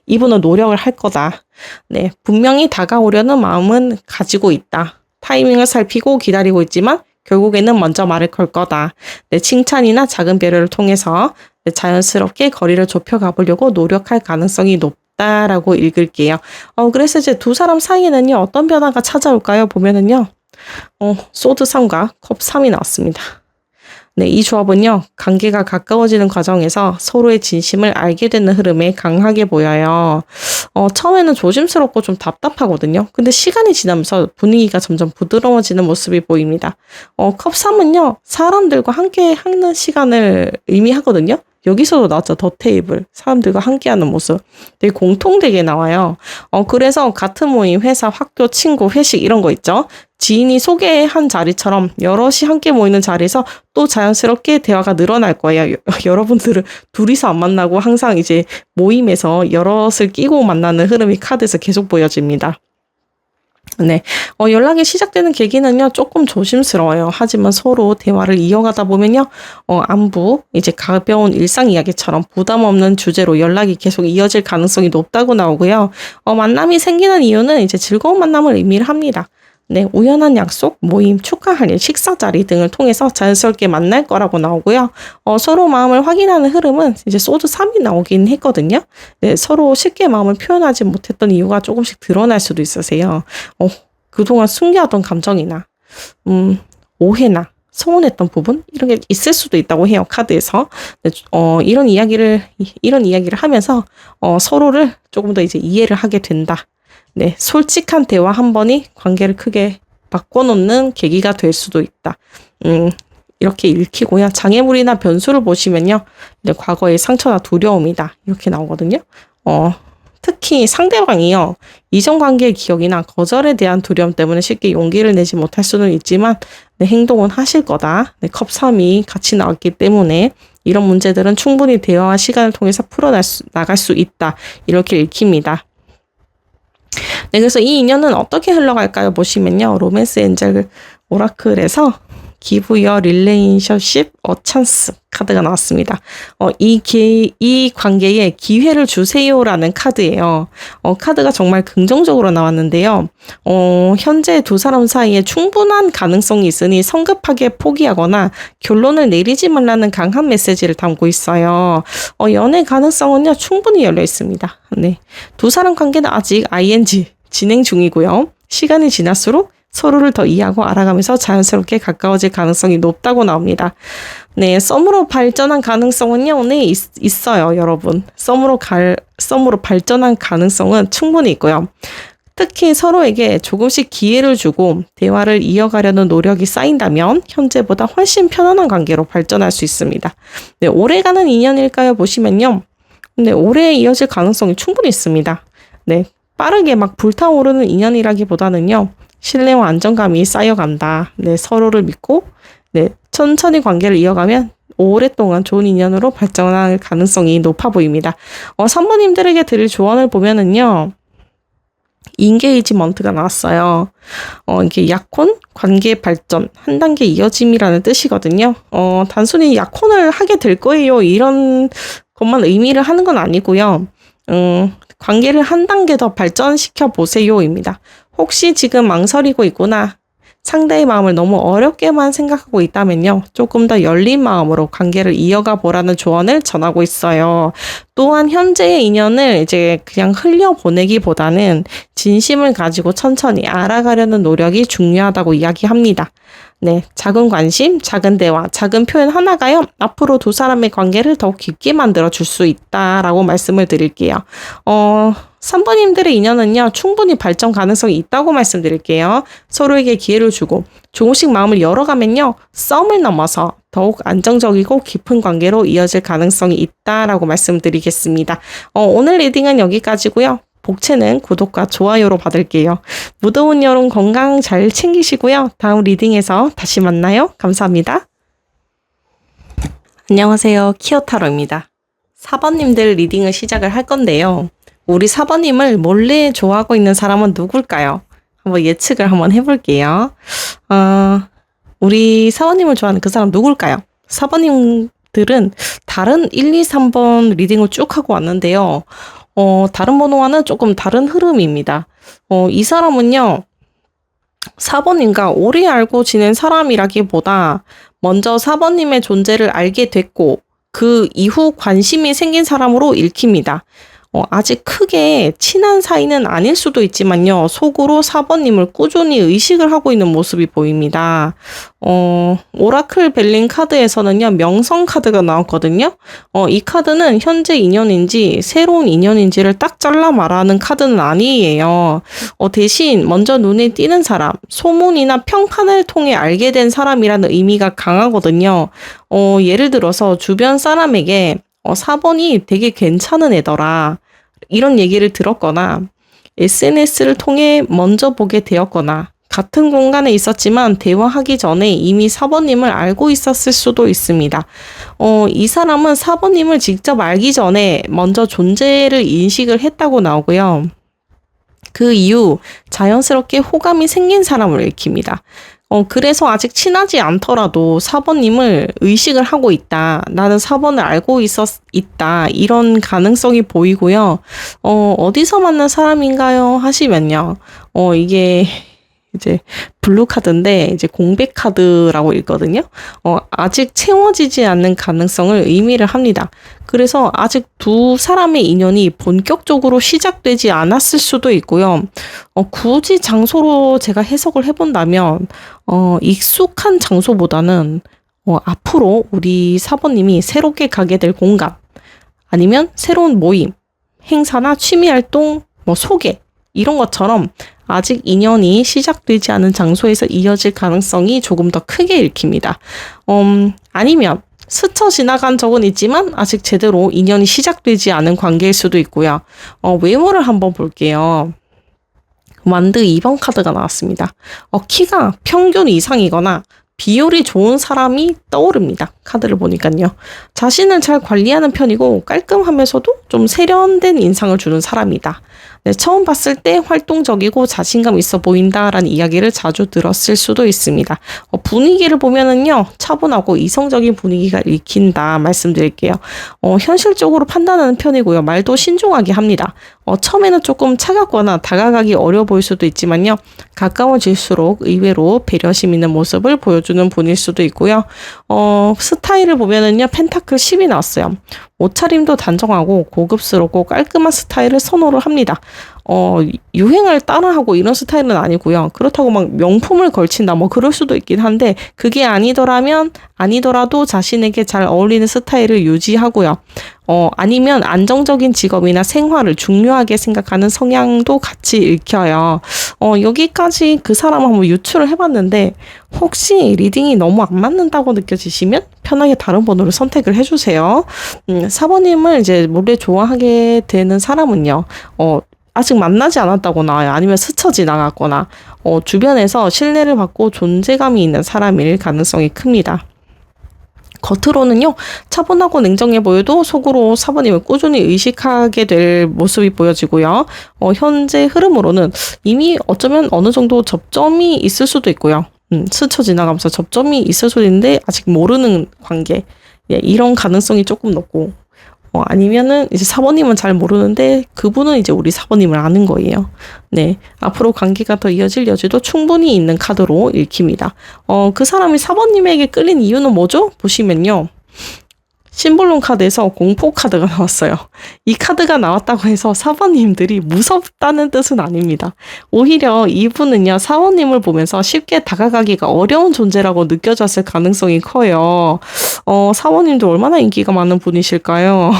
이분은 노력을 할 거다. 네, 분명히 다가오려는 마음은 가지고 있다. 타이밍을 살피고 기다리고 있지만 결국에는 먼저 말을 걸 거다. 네, 칭찬이나 작은 배려를 통해서 자연스럽게 거리를 좁혀 가보려고 노력할 가능성이 높다라고 읽을게요. 그래서 이제 두 사람 사이에는요, 어떤 변화가 찾아올까요? 보면은요, 소드 3과 컵 3이 나왔습니다. 네, 이 조합은요, 관계가 가까워지는 과정에서 서로의 진심을 알게 되는 흐름에 강하게 보여요. 처음에는 조심스럽고 좀 답답하거든요. 근데 시간이 지나면서 분위기가 점점 부드러워지는 모습이 보입니다. 컵 3은요, 사람들과 함께 하는 시간을 의미하거든요. 여기서도 나왔죠. 더 테이블. 사람들과 함께하는 모습. 되게 공통되게 나와요. 그래서 같은 모임, 회사, 학교, 친구, 회식 이런 거 있죠. 지인이 소개한 자리처럼 여럿이 함께 모이는 자리에서 또 자연스럽게 대화가 늘어날 거예요. 여러분들은 둘이서 안 만나고 항상 이제 모임에서 여럿을 끼고 만나는 흐름이 카드에서 계속 보여집니다. 네. 연락이 시작되는 계기는요, 조금 조심스러워요. 하지만 서로 대화를 이어가다 보면요, 안부, 이제 가벼운 일상 이야기처럼 부담 없는 주제로 연락이 계속 이어질 가능성이 높다고 나오고요. 만남이 생기는 이유는 이제 즐거운 만남을 의미를 합니다. 네, 우연한 약속, 모임, 축하할 일, 식사 자리 등을 통해서 자연스럽게 만날 거라고 나오고요. 서로 마음을 확인하는 흐름은 이제 소드 3이 나오긴 했거든요. 네, 서로 쉽게 마음을 표현하지 못했던 이유가 조금씩 드러날 수도 있으세요. 그동안 숨겨왔던 감정이나, 오해나, 서운했던 부분 이런 게 있을 수도 있다고 해요. 카드에서. 네, 이런 이야기를 하면서 서로를 조금 더 이제 이해를 하게 된다. 네, 솔직한 대화 한 번이 관계를 크게 바꿔놓는 계기가 될 수도 있다. 이렇게 읽히고요. 장애물이나 변수를 보시면요. 이제 과거의 상처나 두려움이다. 이렇게 나오거든요. 특히 상대방이요. 이전 관계의 기억이나 거절에 대한 두려움 때문에 쉽게 용기를 내지 못할 수는 있지만 내 행동은 하실 거다. 컵 3이 같이 나왔기 때문에 이런 문제들은 충분히 대화와 시간을 통해서 나갈 수 있다. 이렇게 읽힙니다. 네, 그래서 이 인연은 어떻게 흘러갈까요? 보시면요. 로맨스 엔젤 오라클에서 Give your relationship a chance 카드가 나왔습니다. 이 관계에 기회를 주세요라는 카드예요. 카드가 정말 긍정적으로 나왔는데요. 현재 두 사람 사이에 충분한 가능성이 있으니 성급하게 포기하거나 결론을 내리지 말라는 강한 메시지를 담고 있어요. 연애 가능성은요, 충분히 열려 있습니다. 네. 두 사람 관계는 아직 ing 진행 중이고요. 시간이 지날수록 서로를 더 이해하고 알아가면서 자연스럽게 가까워질 가능성이 높다고 나옵니다. 네, 썸으로 발전한 가능성은요, 네, 있어요, 여러분. 썸으로 발전한 가능성은 충분히 있고요. 특히 서로에게 조금씩 기회를 주고 대화를 이어가려는 노력이 쌓인다면 현재보다 훨씬 편안한 관계로 발전할 수 있습니다. 네, 오래가는 인연일까요? 보시면요. 네, 오래 이어질 가능성이 충분히 있습니다. 네, 빠르게 막 불타오르는 인연이라기보다는요. 신뢰와 안정감이 쌓여간다. 네, 서로를 믿고 네, 천천히 관계를 이어가면 오랫동안 좋은 인연으로 발전할 가능성이 높아 보입니다. 산모님들에게 드릴 조언을 보면은요. 인게이지먼트가 나왔어요. 이게 약혼, 관계 발전, 한 단계 이어짐이라는 뜻이거든요. 단순히 약혼을 하게 될 거예요. 이런 것만 의미를 하는 건 아니고요. 관계를 한 단계 더 발전시켜 보세요입니다. 혹시 지금 망설이고 있구나. 상대의 마음을 너무 어렵게만 생각하고 있다면요. 조금 더 열린 마음으로 관계를 이어가 보라는 조언을 전하고 있어요. 또한 현재의 인연을 이제 그냥 흘려보내기보다는 진심을 가지고 천천히 알아가려는 노력이 중요하다고 이야기합니다. 네, 작은 관심, 작은 대화, 작은 표현 하나가요. 앞으로 두 사람의 관계를 더욱 깊게 만들어 줄 수 있다라고 말씀을 드릴게요. 산부님들의 인연은요, 충분히 발전 가능성이 있다고 말씀드릴게요. 서로에게 기회를 주고 조금씩 마음을 열어가면요, 썸을 넘어서 더욱 안정적이고 깊은 관계로 이어질 가능성이 있다라고 말씀드리겠습니다. 오늘 리딩은 여기까지고요. 복채는 구독과 좋아요로 받을게요. 무더운 여름 건강 잘 챙기시고요. 다음 리딩에서 다시 만나요. 감사합니다. 안녕하세요. 키오타로입니다. 4번님들 리딩을 시작을 할 건데요. 우리 4번님을 몰래 좋아하고 있는 사람은 누굴까요? 한번 예측을 한번 해볼게요. 우리 4번님을 좋아하는 그 사람 누굴까요? 4번님들은 다른 1, 2, 3번 리딩을 쭉 하고 왔는데요. 다른 번호와는 조금 다른 흐름입니다. 이 사람은요, 4번님과 오래 알고 지낸 사람이라기보다 먼저 4번님의 존재를 알게 됐고 그 이후 관심이 생긴 사람으로 읽힙니다. 아직 크게 친한 사이는 아닐 수도 있지만요. 속으로 4번님을 꾸준히 의식을 하고 있는 모습이 보입니다. 오라클 벨린 카드에서는요. 명성 카드가 나왔거든요. 이 카드는 현재 인연인지 새로운 인연인지를 딱 잘라 말하는 카드는 아니에요. 대신 먼저 눈에 띄는 사람, 소문이나 평판을 통해 알게 된 사람이라는 의미가 강하거든요. 예를 들어서 주변 사람에게 4번이 되게 괜찮은 애더라. 이런 얘기를 들었거나 SNS를 통해 먼저 보게 되었거나 같은 공간에 있었지만 대화하기 전에 이미 4번님을 알고 있었을 수도 있습니다. 이 사람은 4번님을 직접 알기 전에 먼저 존재를 인식을 했다고 나오고요. 그 이후 자연스럽게 호감이 생긴 사람을 읽힙니다. 그래서 아직 친하지 않더라도 4번님을 의식을 하고 있다. 나는 4번을 알고 있다. 이런 가능성이 보이고요. 어디서 만난 사람인가요? 하시면요. 이게 이제 블루 카드인데 이제 공백 카드라고 읽거든요. 아직 채워지지 않는 가능성을 의미를 합니다. 그래서 아직 두 사람의 인연이 본격적으로 시작되지 않았을 수도 있고요. 굳이 장소로 제가 해석을 해본다면 익숙한 장소보다는 앞으로 우리 4번님이 새롭게 가게 될 공간 아니면 새로운 모임, 행사나 취미활동, 소개 이런 것처럼 아직 인연이 시작되지 않은 장소에서 이어질 가능성이 조금 더 크게 읽힙니다. 아니면 스쳐 지나간 적은 있지만 아직 제대로 인연이 시작되지 않은 관계일 수도 있고요. 외모를 한번 볼게요. 완드 2번 카드가 나왔습니다. 키가 평균 이상이거나 비율이 좋은 사람이 떠오릅니다. 카드를 보니까요. 자신을 잘 관리하는 편이고 깔끔하면서도 좀 세련된 인상을 주는 사람이다. 네, 처음 봤을 때 활동적이고 자신감 있어 보인다라는 이야기를 자주 들었을 수도 있습니다. 분위기를 보면은요, 차분하고 이성적인 분위기가 읽힌다 말씀드릴게요. 현실적으로 판단하는 편이고요. 말도 신중하게 합니다. 처음에는 조금 차갑거나 다가가기 어려워 보일 수도 있지만요, 가까워질수록 의외로 배려심 있는 모습을 보여주는 분일 수도 있고요. 스타일을 보면은요, 펜타클 10이 나왔어요. 옷차림도 단정하고 고급스럽고 깔끔한 스타일을 선호를 합니다. 유행을 따라하고 이런 스타일은 아니고요. 그렇다고 막 명품을 걸친다 뭐 그럴 수도 있긴 한데, 그게 아니더라도 자신에게 잘 어울리는 스타일을 유지하고요. 아니면 안정적인 직업이나 생활을 중요하게 생각하는 성향도 같이 읽혀요. 여기까지 그 사람 한번 유추를 해봤는데, 혹시 리딩이 너무 안 맞는다고 느껴지시면 편하게 다른 번호를 선택을 해주세요. 4번님을 이제 몰래 좋아하게 되는 사람은요, 아직 만나지 않았다거나 아니면 스쳐 지나갔거나 주변에서 신뢰를 받고 존재감이 있는 사람일 가능성이 큽니다. 겉으로는요, 차분하고 냉정해 보여도 속으로 4번님을 꾸준히 의식하게 될 모습이 보여지고요. 현재 흐름으로는 이미 어쩌면 어느 정도 접점이 있을 수도 있고요. 스쳐 지나가면서 접점이 있을 수도 있는데 아직 모르는 관계. 예, 이런 가능성이 조금 높고, 아니면은 이제 4번님은 잘 모르는데 그분은 이제 우리 4번님을 아는 거예요. 네. 앞으로 관계가 더 이어질 여지도 충분히 있는 카드로 읽힙니다. 그 사람이 4번님에게 끌린 이유는 뭐죠? 보시면요, 심볼론 카드에서 공포 카드가 나왔어요. 이 카드가 나왔다고 해서 4번님들이 무섭다는 뜻은 아닙니다. 오히려 이분은요, 4번님을 보면서 쉽게 다가가기가 어려운 존재라고 느껴졌을 가능성이 커요. 4번님도 얼마나 인기가 많은 분이실까요?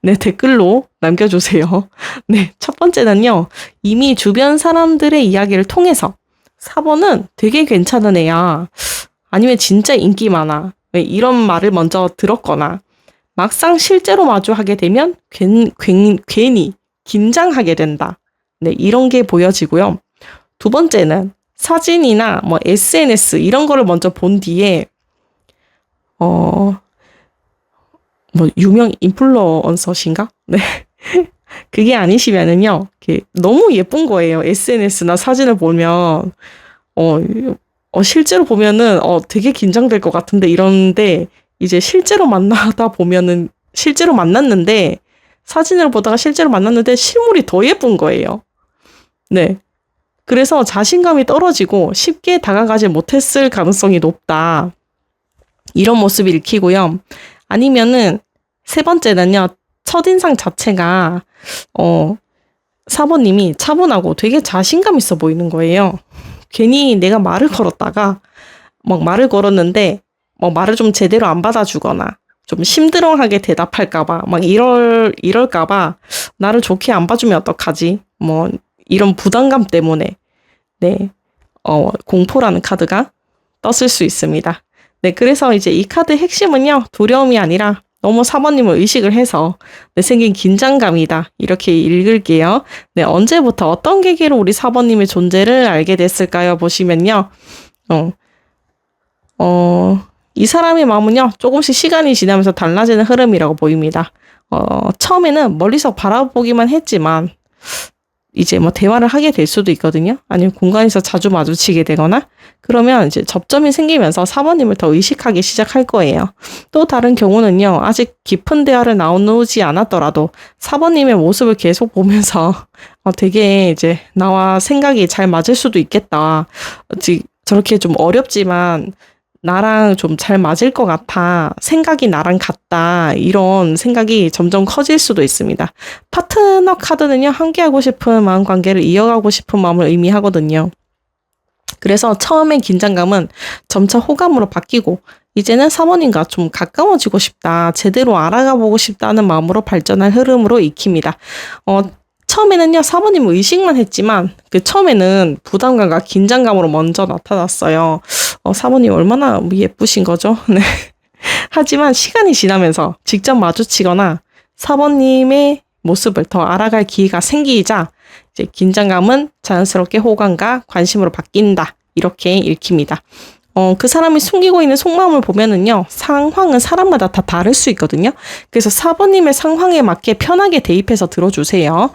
네, 댓글로 남겨주세요. 네, 첫 번째는요, 이미 주변 사람들의 이야기를 통해서 4번은 되게 괜찮은 애야, 아니면 진짜 인기 많아, 이런 말을 먼저 들었거나, 막상 실제로 마주하게 되면 괜히 긴장하게 된다. 네, 이런 게 보여지고요. 두 번째는 사진이나 뭐 SNS 이런 거를 먼저 본 뒤에 뭐 유명 인플루언서신가? 네. 그게 아니시면은요, 너무 예쁜 거예요. SNS나 사진을 보면 실제로 보면은 되게 긴장될 것 같은데 이런데, 이제 실제로 만났는데 사진을 보다가 실제로 만났는데 실물이 더 예쁜 거예요. 네. 그래서 자신감이 떨어지고 쉽게 다가가지 못했을 가능성이 높다. 이런 모습이 읽히고요. 아니면은 세 번째는요, 첫인상 자체가 4번님이 차분하고 되게 자신감 있어 보이는 거예요. 괜히 내가 말을 걸었다가 막 말을 걸었는데 말을 좀 제대로 안 받아주거나 좀 심드렁하게 대답할까봐 막 이럴까봐 나를 좋게 안 봐주면 어떡하지? 뭐 이런 부담감 때문에, 네, 공포라는 카드가 떴을 수 있습니다. 네, 그래서 이제 이 카드의 핵심은요, 두려움이 아니라 너무 4번님을 의식을 해서 생긴 긴장감이다, 이렇게 읽을게요. 네, 언제부터 어떤 계기로 우리 4번님의 존재를 알게 됐을까요? 보시면요, 이 사람의 마음은요, 조금씩 시간이 지나면서 달라지는 흐름이라고 보입니다. 처음에는 멀리서 바라보기만 했지만 이제 뭐 대화를 하게 될 수도 있거든요. 아니면 공간에서 자주 마주치게 되거나, 그러면 이제 접점이 생기면서 4번님을 더 의식하기 시작할 거예요. 또 다른 경우는요, 아직 깊은 대화를 나누지 않았더라도 4번님의 모습을 계속 보면서 되게 이제 나와 생각이 잘 맞을 수도 있겠다, 저렇게 좀 어렵지만 나랑 좀 잘 맞을 것 같아, 생각이 나랑 같다, 이런 생각이 점점 커질 수도 있습니다. 파트너 카드는요, 함께하고 싶은 마음 관계를 이어가고 싶은 마음을 의미하거든요. 그래서 처음엔 긴장감은 점차 호감으로 바뀌고, 이제는 4번님과 좀 가까워지고 싶다, 제대로 알아가 보고 싶다는 마음으로 발전할 흐름으로 익힙니다. 처음에는요, 사모님 의식만 했지만, 처음에는 부담감과 긴장감으로 먼저 나타났어요. 사모님 얼마나 예쁘신 거죠? 네. 하지만 시간이 지나면서 직접 마주치거나 사모님의 모습을 더 알아갈 기회가 생기자, 이제 긴장감은 자연스럽게 호감과 관심으로 바뀐다. 이렇게 읽힙니다. 그 사람이 숨기고 있는 속마음을 보면은요, 상황은 사람마다 다 다를 수 있거든요. 그래서 사모님의 상황에 맞게 편하게 대입해서 들어주세요.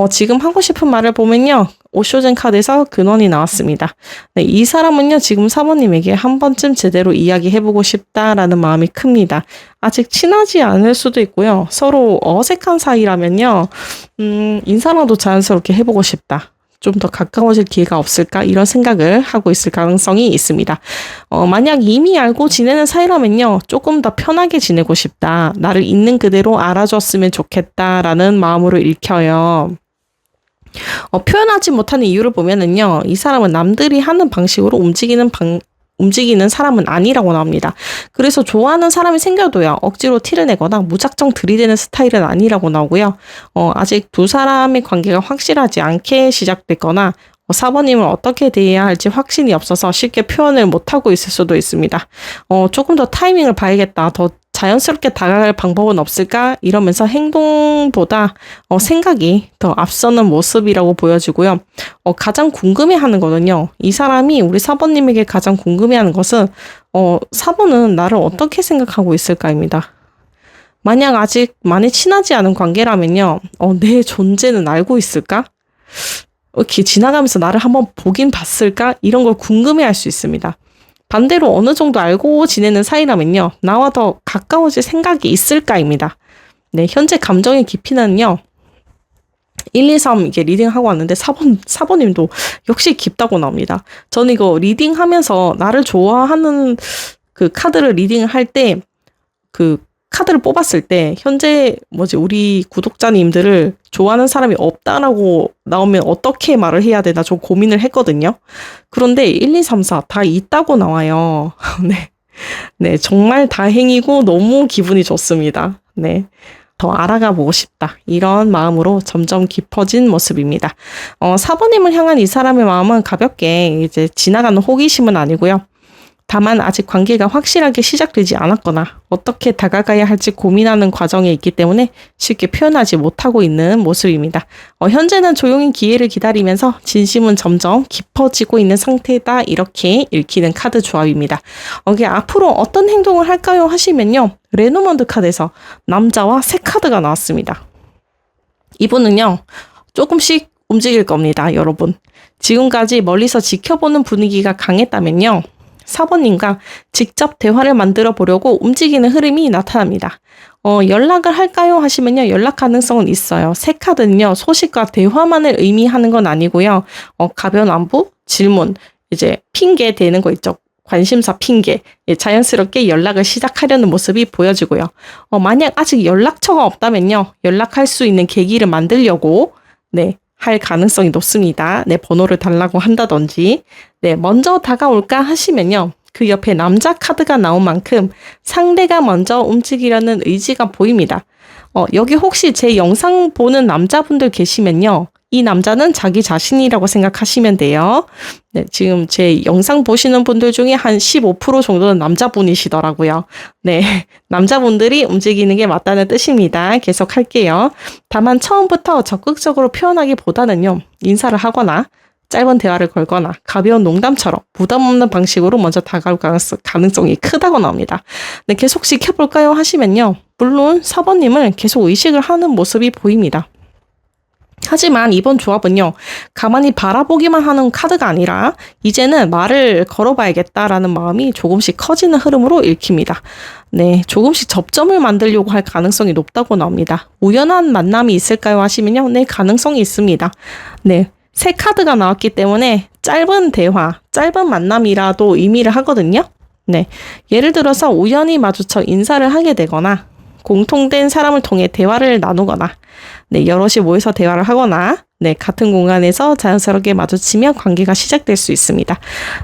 지금 하고 싶은 말을 보면요, 오쇼젠 카드에서 근원이 나왔습니다. 네, 이 사람은요, 지금 사모님에게 한 번쯤 제대로 이야기해보고 싶다라는 마음이 큽니다. 아직 친하지 않을 수도 있고요. 서로 어색한 사이라면요, 인사라도 자연스럽게 해보고 싶다. 좀 더 가까워질 기회가 없을까 이런 생각을 하고 있을 가능성이 있습니다. 만약 이미 알고 지내는 사이라면요. 조금 더 편하게 지내고 싶다. 나를 있는 그대로 알아줬으면 좋겠다라는 마음으로 읽혀요. 표현하지 못하는 이유를 보면은요. 이 사람은 남들이 하는 방식으로 움직이는 사람은 아니라고 나옵니다. 그래서 좋아하는 사람이 생겨도요. 억지로 티를 내거나 무작정 들이대는 스타일은 아니라고 나오고요. 아직 두 사람의 관계가 확실하지 않게 시작됐거나 사모님을 어떻게 대해야 할지 확신이 없어서 쉽게 표현을 못하고 있을 수도 있습니다. 조금 더 타이밍을 봐야겠다. 더 자연스럽게 다가갈 방법은 없을까? 이러면서 행동보다 생각이 더 앞서는 모습이라고 보여지고요. 가장 궁금해하는 거는요. 이 사람이 우리 사모님에게 가장 궁금해하는 것은 사모는 나를 어떻게 생각하고 있을까입니다. 만약 아직 많이 친하지 않은 관계라면요. 내 존재는 알고 있을까? 이렇게 지나가면서 나를 한번 보긴 봤을까? 이런 걸 궁금해할 수 있습니다. 반대로 어느 정도 알고 지내는 사이라면요. 나와 더 가까워질 생각이 있을까입니다. 네, 현재 감정의 깊이는요. 1, 2, 3 이게 리딩하고 왔는데 사모님도 역시 깊다고 나옵니다. 저는 이거 리딩하면서 나를 좋아하는 그 카드를 리딩할 때 카드를 뽑았을 때 현재 우리 구독자님들을 좋아하는 사람이 없다라고 나오면 어떻게 말을 해야 되나 좀 고민을 했거든요. 그런데 1, 2, 3, 4 다 있다고 나와요. 네. 네, 정말 다행이고 너무 기분이 좋습니다. 네. 더 알아가 보고 싶다. 이런 마음으로 점점 깊어진 모습입니다. 사부님을 향한 이 사람의 마음은 가볍게 이제 지나가는 호기심은 아니고요. 다만 아직 관계가 확실하게 시작되지 않았거나 어떻게 다가가야 할지 고민하는 과정에 있기 때문에 쉽게 표현하지 못하고 있는 모습입니다. 현재는 조용히 기회를 기다리면서 진심은 점점 깊어지고 있는 상태다. 이렇게 읽히는 카드 조합입니다. 앞으로 어떤 행동을 할까요? 하시면요. 레노먼드 카드에서 남자와 새 카드가 나왔습니다. 이분은요. 조금씩 움직일 겁니다. 여러분. 지금까지 멀리서 지켜보는 분위기가 강했다면요. 사모님과 직접 대화를 만들어 보려고 움직이는 흐름이 나타납니다. 연락을 할까요? 하시면요. 연락 가능성은 있어요. 새 카드는요. 소식과 대화만을 의미하는 건 아니고요. 가벼운 안부, 질문, 이제 핑계 대는 거 있죠. 관심사 핑계. 자연스럽게 연락을 시작하려는 모습이 보여지고요. 만약 아직 연락처가 없다면요. 연락할 수 있는 계기를 만들려고 할 가능성이 높습니다. 번호를 달라고 한다든지. 먼저 다가올까 하시면요. 그 옆에 남자 카드가 나온 만큼 상대가 먼저 움직이려는 의지가 보입니다. 여기 혹시 제 영상 보는 남자분들 계시면요. 이 남자는 자기 자신이라고 생각하시면 돼요. 지금 제 영상 보시는 분들 중에 한 15% 정도는 남자분이시더라고요. 남자분들이 움직이는 게 맞다는 뜻입니다. 계속 할게요. 다만 처음부터 적극적으로 표현하기보다는요. 인사를 하거나 짧은 대화를 걸거나 가벼운 농담처럼 부담 없는 방식으로 먼저 다가올 가능성이 크다고 나옵니다. 계속 지켜볼까요? 하시면요. 물론 사번님을 계속 의식을 하는 모습이 보입니다. 하지만 이번 조합은요. 가만히 바라보기만 하는 카드가 아니라 이제는 말을 걸어봐야겠다라는 마음이 조금씩 커지는 흐름으로 읽힙니다. 조금씩 접점을 만들려고 할 가능성이 높다고 나옵니다. 우연한 만남이 있을까요? 하시면요. 가능성이 있습니다. 새 카드가 나왔기 때문에 짧은 대화, 짧은 만남이라도 의미를 하거든요. 예를 들어서 우연히 마주쳐 인사를 하게 되거나 공통된 사람을 통해 대화를 나누거나 여럿이 모여서 대화를 하거나 네, 같은 공간에서 자연스럽게 마주치며 관계가 시작될 수 있습니다.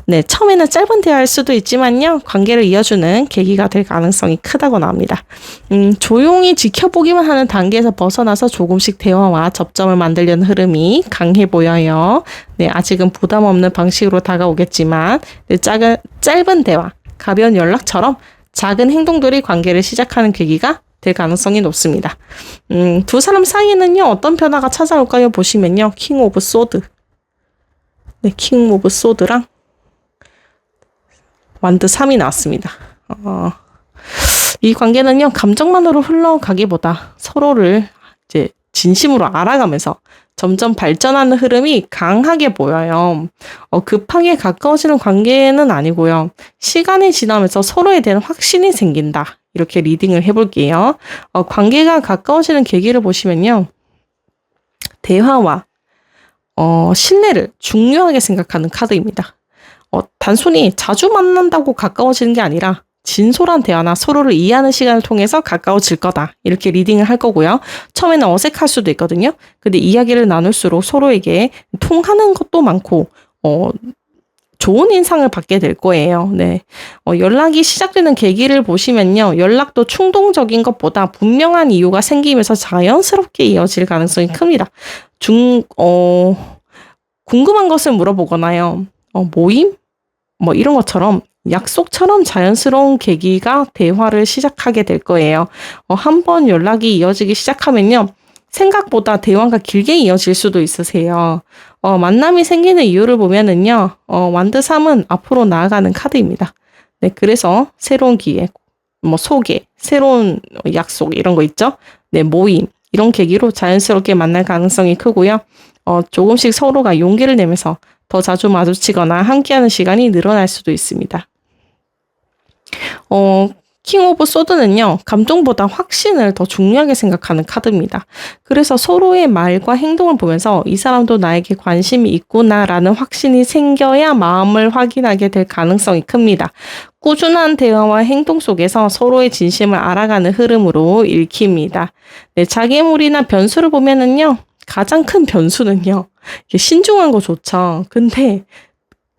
네, 처음에는 짧은 대화일 수도 있지만요, 관계를 이어주는 계기가 될 가능성이 크다고 나옵니다. 조용히 지켜보기만 하는 단계에서 벗어나서 조금씩 대화와 접점을 만들려는 흐름이 강해 보여요. 네, 아직은 부담 없는 방식으로 다가오겠지만, 네, 짧은 대화, 가벼운 연락처럼 작은 행동들이 관계를 시작하는 계기가 될 가능성이 높습니다. 두 사람 사이에는요, 어떤 변화가 찾아올까요? 보시면요, 킹 오브 소드. 네, 킹 오브 소드랑 완드 3이 나왔습니다. 이 관계는요, 감정만으로 흘러가기보다 서로를 이제 진심으로 알아가면서 점점 발전하는 흐름이 강하게 보여요. 급하게 가까워지는 관계는 아니고요. 시간이 지나면서 서로에 대한 확신이 생긴다. 이렇게 리딩을 해볼게요. 관계가 가까워지는 계기를 보시면요. 대화와 신뢰를 중요하게 생각하는 카드입니다. 단순히 자주 만난다고 가까워지는 게 아니라 진솔한 대화나 서로를 이해하는 시간을 통해서 가까워질 거다. 이렇게 리딩을 할 거고요. 처음에는 어색할 수도 있거든요. 근데 이야기를 나눌수록 서로에게 통하는 것도 많고 좋은 인상을 받게 될 거예요. 네. 연락이 시작되는 계기를 보시면요. 연락도 충동적인 것보다 분명한 이유가 생기면서 자연스럽게 이어질 가능성이 큽니다. 궁금한 것을 물어보거나요. 모임? 뭐 이런 것처럼 약속처럼 자연스러운 계기가 대화를 시작하게 될 거예요. 한번 연락이 이어지기 시작하면요. 생각보다 대화가 길게 이어질 수도 있으세요. 만남이 생기는 이유를 보면은요. 완드 3은 앞으로 나아가는 카드입니다. 네, 그래서 새로운 기회, 소개, 새로운 약속 이런 거 있죠? 네, 모임 이런 계기로 자연스럽게 만날 가능성이 크고요. 조금씩 서로가 용기를 내면서 더 자주 마주치거나 함께하는 시간이 늘어날 수도 있습니다. 킹 오브 소드는요, 감정보다 확신을 더 중요하게 생각하는 카드입니다. 그래서 서로의 말과 행동을 보면서 이 사람도 나에게 관심이 있구나라는 확신이 생겨야 마음을 확인하게 될 가능성이 큽니다. 꾸준한 대화와 행동 속에서 서로의 진심을 알아가는 흐름으로 읽힙니다. 네, 장애물이나 변수를 보면은요, 가장 큰 변수는요, 신중한 거 좋죠. 근데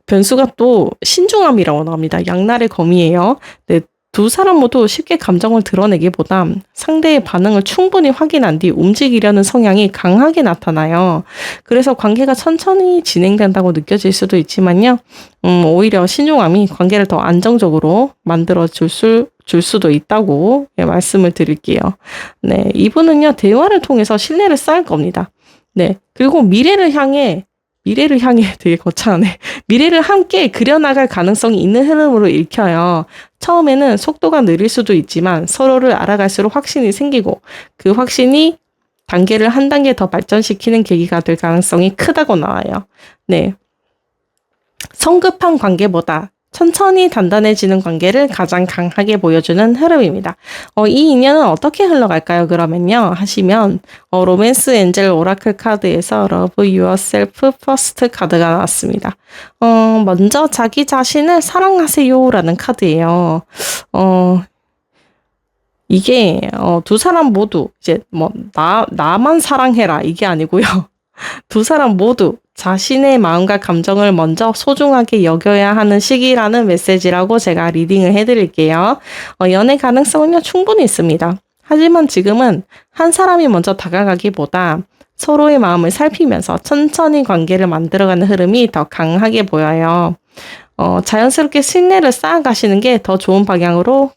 변수가 또 신중함이라고 나옵니다. 양날의 검이에요. 네, 두 사람 모두 쉽게 감정을 드러내기보다 상대의 반응을 충분히 확인한 뒤 움직이려는 성향이 강하게 나타나요. 그래서 관계가 천천히 진행된다고 느껴질 수도 있지만요. 오히려 신중함이 관계를 더 안정적으로 만들어 줄 수도 있다고 말씀을 드릴게요. 네, 이분은요, 대화를 통해서 신뢰를 쌓을 겁니다. 네, 그리고 미래를 향해 되게 거창하네. 미래를 함께 그려나갈 가능성이 있는 흐름으로 읽혀요. 처음에는 속도가 느릴 수도 있지만 서로를 알아갈수록 확신이 생기고 그 확신이 단계를 한 단계 더 발전시키는 계기가 될 가능성이 크다고 나와요. 네. 성급한 관계보다 천천히 단단해지는 관계를 가장 강하게 보여주는 흐름입니다. 이 인연은 어떻게 흘러갈까요? 그러면요. 하시면 로맨스 엔젤 오라클 카드에서 Love Yourself First 카드가 나왔습니다. 먼저 자기 자신을 사랑하세요라는 카드예요. 이게 두 사람 모두 이제 나만 사랑해라 이게 아니고요. 두 사람 모두 자신의 마음과 감정을 먼저 소중하게 여겨야 하는 시기라는 메시지라고 제가 리딩을 해드릴게요. 연애 가능성은요, 충분히 있습니다. 하지만 지금은 한 사람이 먼저 다가가기보다 서로의 마음을 살피면서 천천히 관계를 만들어가는 흐름이 더 강하게 보여요. 자연스럽게 신뢰를 쌓아가시는 게 더 좋은 방향으로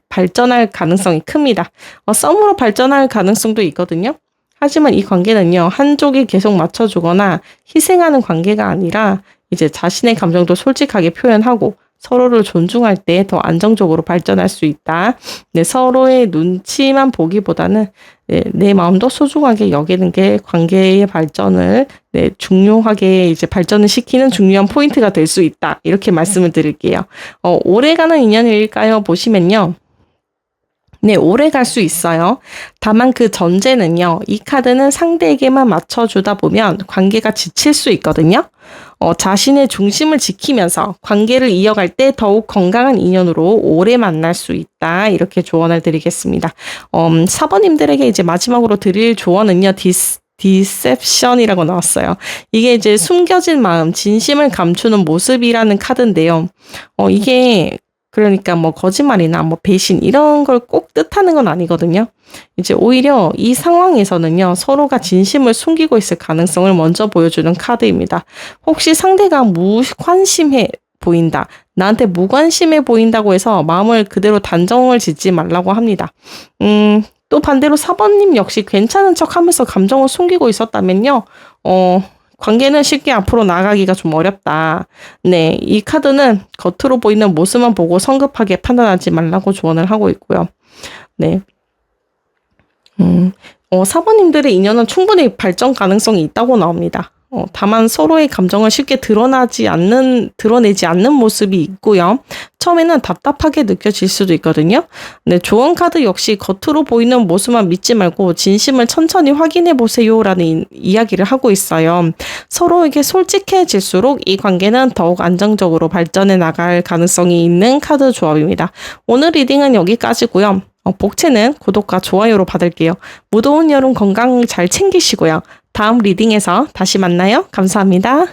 발전할 가능성이 큽니다. 썸으로 발전할 가능성도 있거든요. 하지만 이 관계는요, 한쪽이 계속 맞춰주거나 희생하는 관계가 아니라 이제 자신의 감정도 솔직하게 표현하고 서로를 존중할 때 더 안정적으로 발전할 수 있다. 네, 서로의 눈치만 보기보다는 내 마음도 소중하게 여기는 게 관계의 발전을 중요하게 이제 발전을 시키는 중요한 포인트가 될 수 있다. 이렇게 말씀을 드릴게요. 오래가는 인연일까요? 보시면요. 네, 오래 갈 수 있어요. 다만 그 전제는요, 이 카드는 상대에게만 맞춰주다 보면 관계가 지칠 수 있거든요. 자신의 중심을 지키면서 관계를 이어갈 때 더욱 건강한 인연으로 오래 만날 수 있다. 이렇게 조언을 드리겠습니다. 사번님들에게 이제 마지막으로 드릴 조언은요, 디셉션이라고 나왔어요. 이게 이제 숨겨진 마음, 진심을 감추는 모습이라는 카드인데요. 이게 그러니까 뭐 거짓말이나 뭐 배신 이런 걸 꼭 뜻하는 건 아니거든요. 이제 오히려 이 상황에서는요, 서로가 진심을 숨기고 있을 가능성을 먼저 보여주는 카드입니다. 혹시 상대가 무관심해 보인다, 나한테 무관심해 보인다고 해서 마음을 그대로 단정을 짓지 말라고 합니다. 또 반대로 4번님 역시 괜찮은 척 하면서 감정을 숨기고 있었다면요, 관계는 쉽게 앞으로 나아가기가 좀 어렵다. 네, 이 카드는 겉으로 보이는 모습만 보고 성급하게 판단하지 말라고 조언을 하고 있고요. 네. 4번님들의 인연은 충분히 발전 가능성이 있다고 나옵니다. 다만 서로의 감정을 쉽게 드러내지 않는 모습이 있고요. 처음에는 답답하게 느껴질 수도 있거든요. 네, 조언 카드 역시 겉으로 보이는 모습만 믿지 말고 진심을 천천히 확인해 보세요라는 이야기를 하고 있어요. 서로에게 솔직해질수록 이 관계는 더욱 안정적으로 발전해 나갈 가능성이 있는 카드 조합입니다. 오늘 리딩은 여기까지고요. 복채는 구독과 좋아요로 받을게요. 무더운 여름 건강 잘 챙기시고요. 다음 리딩에서 다시 만나요. 감사합니다.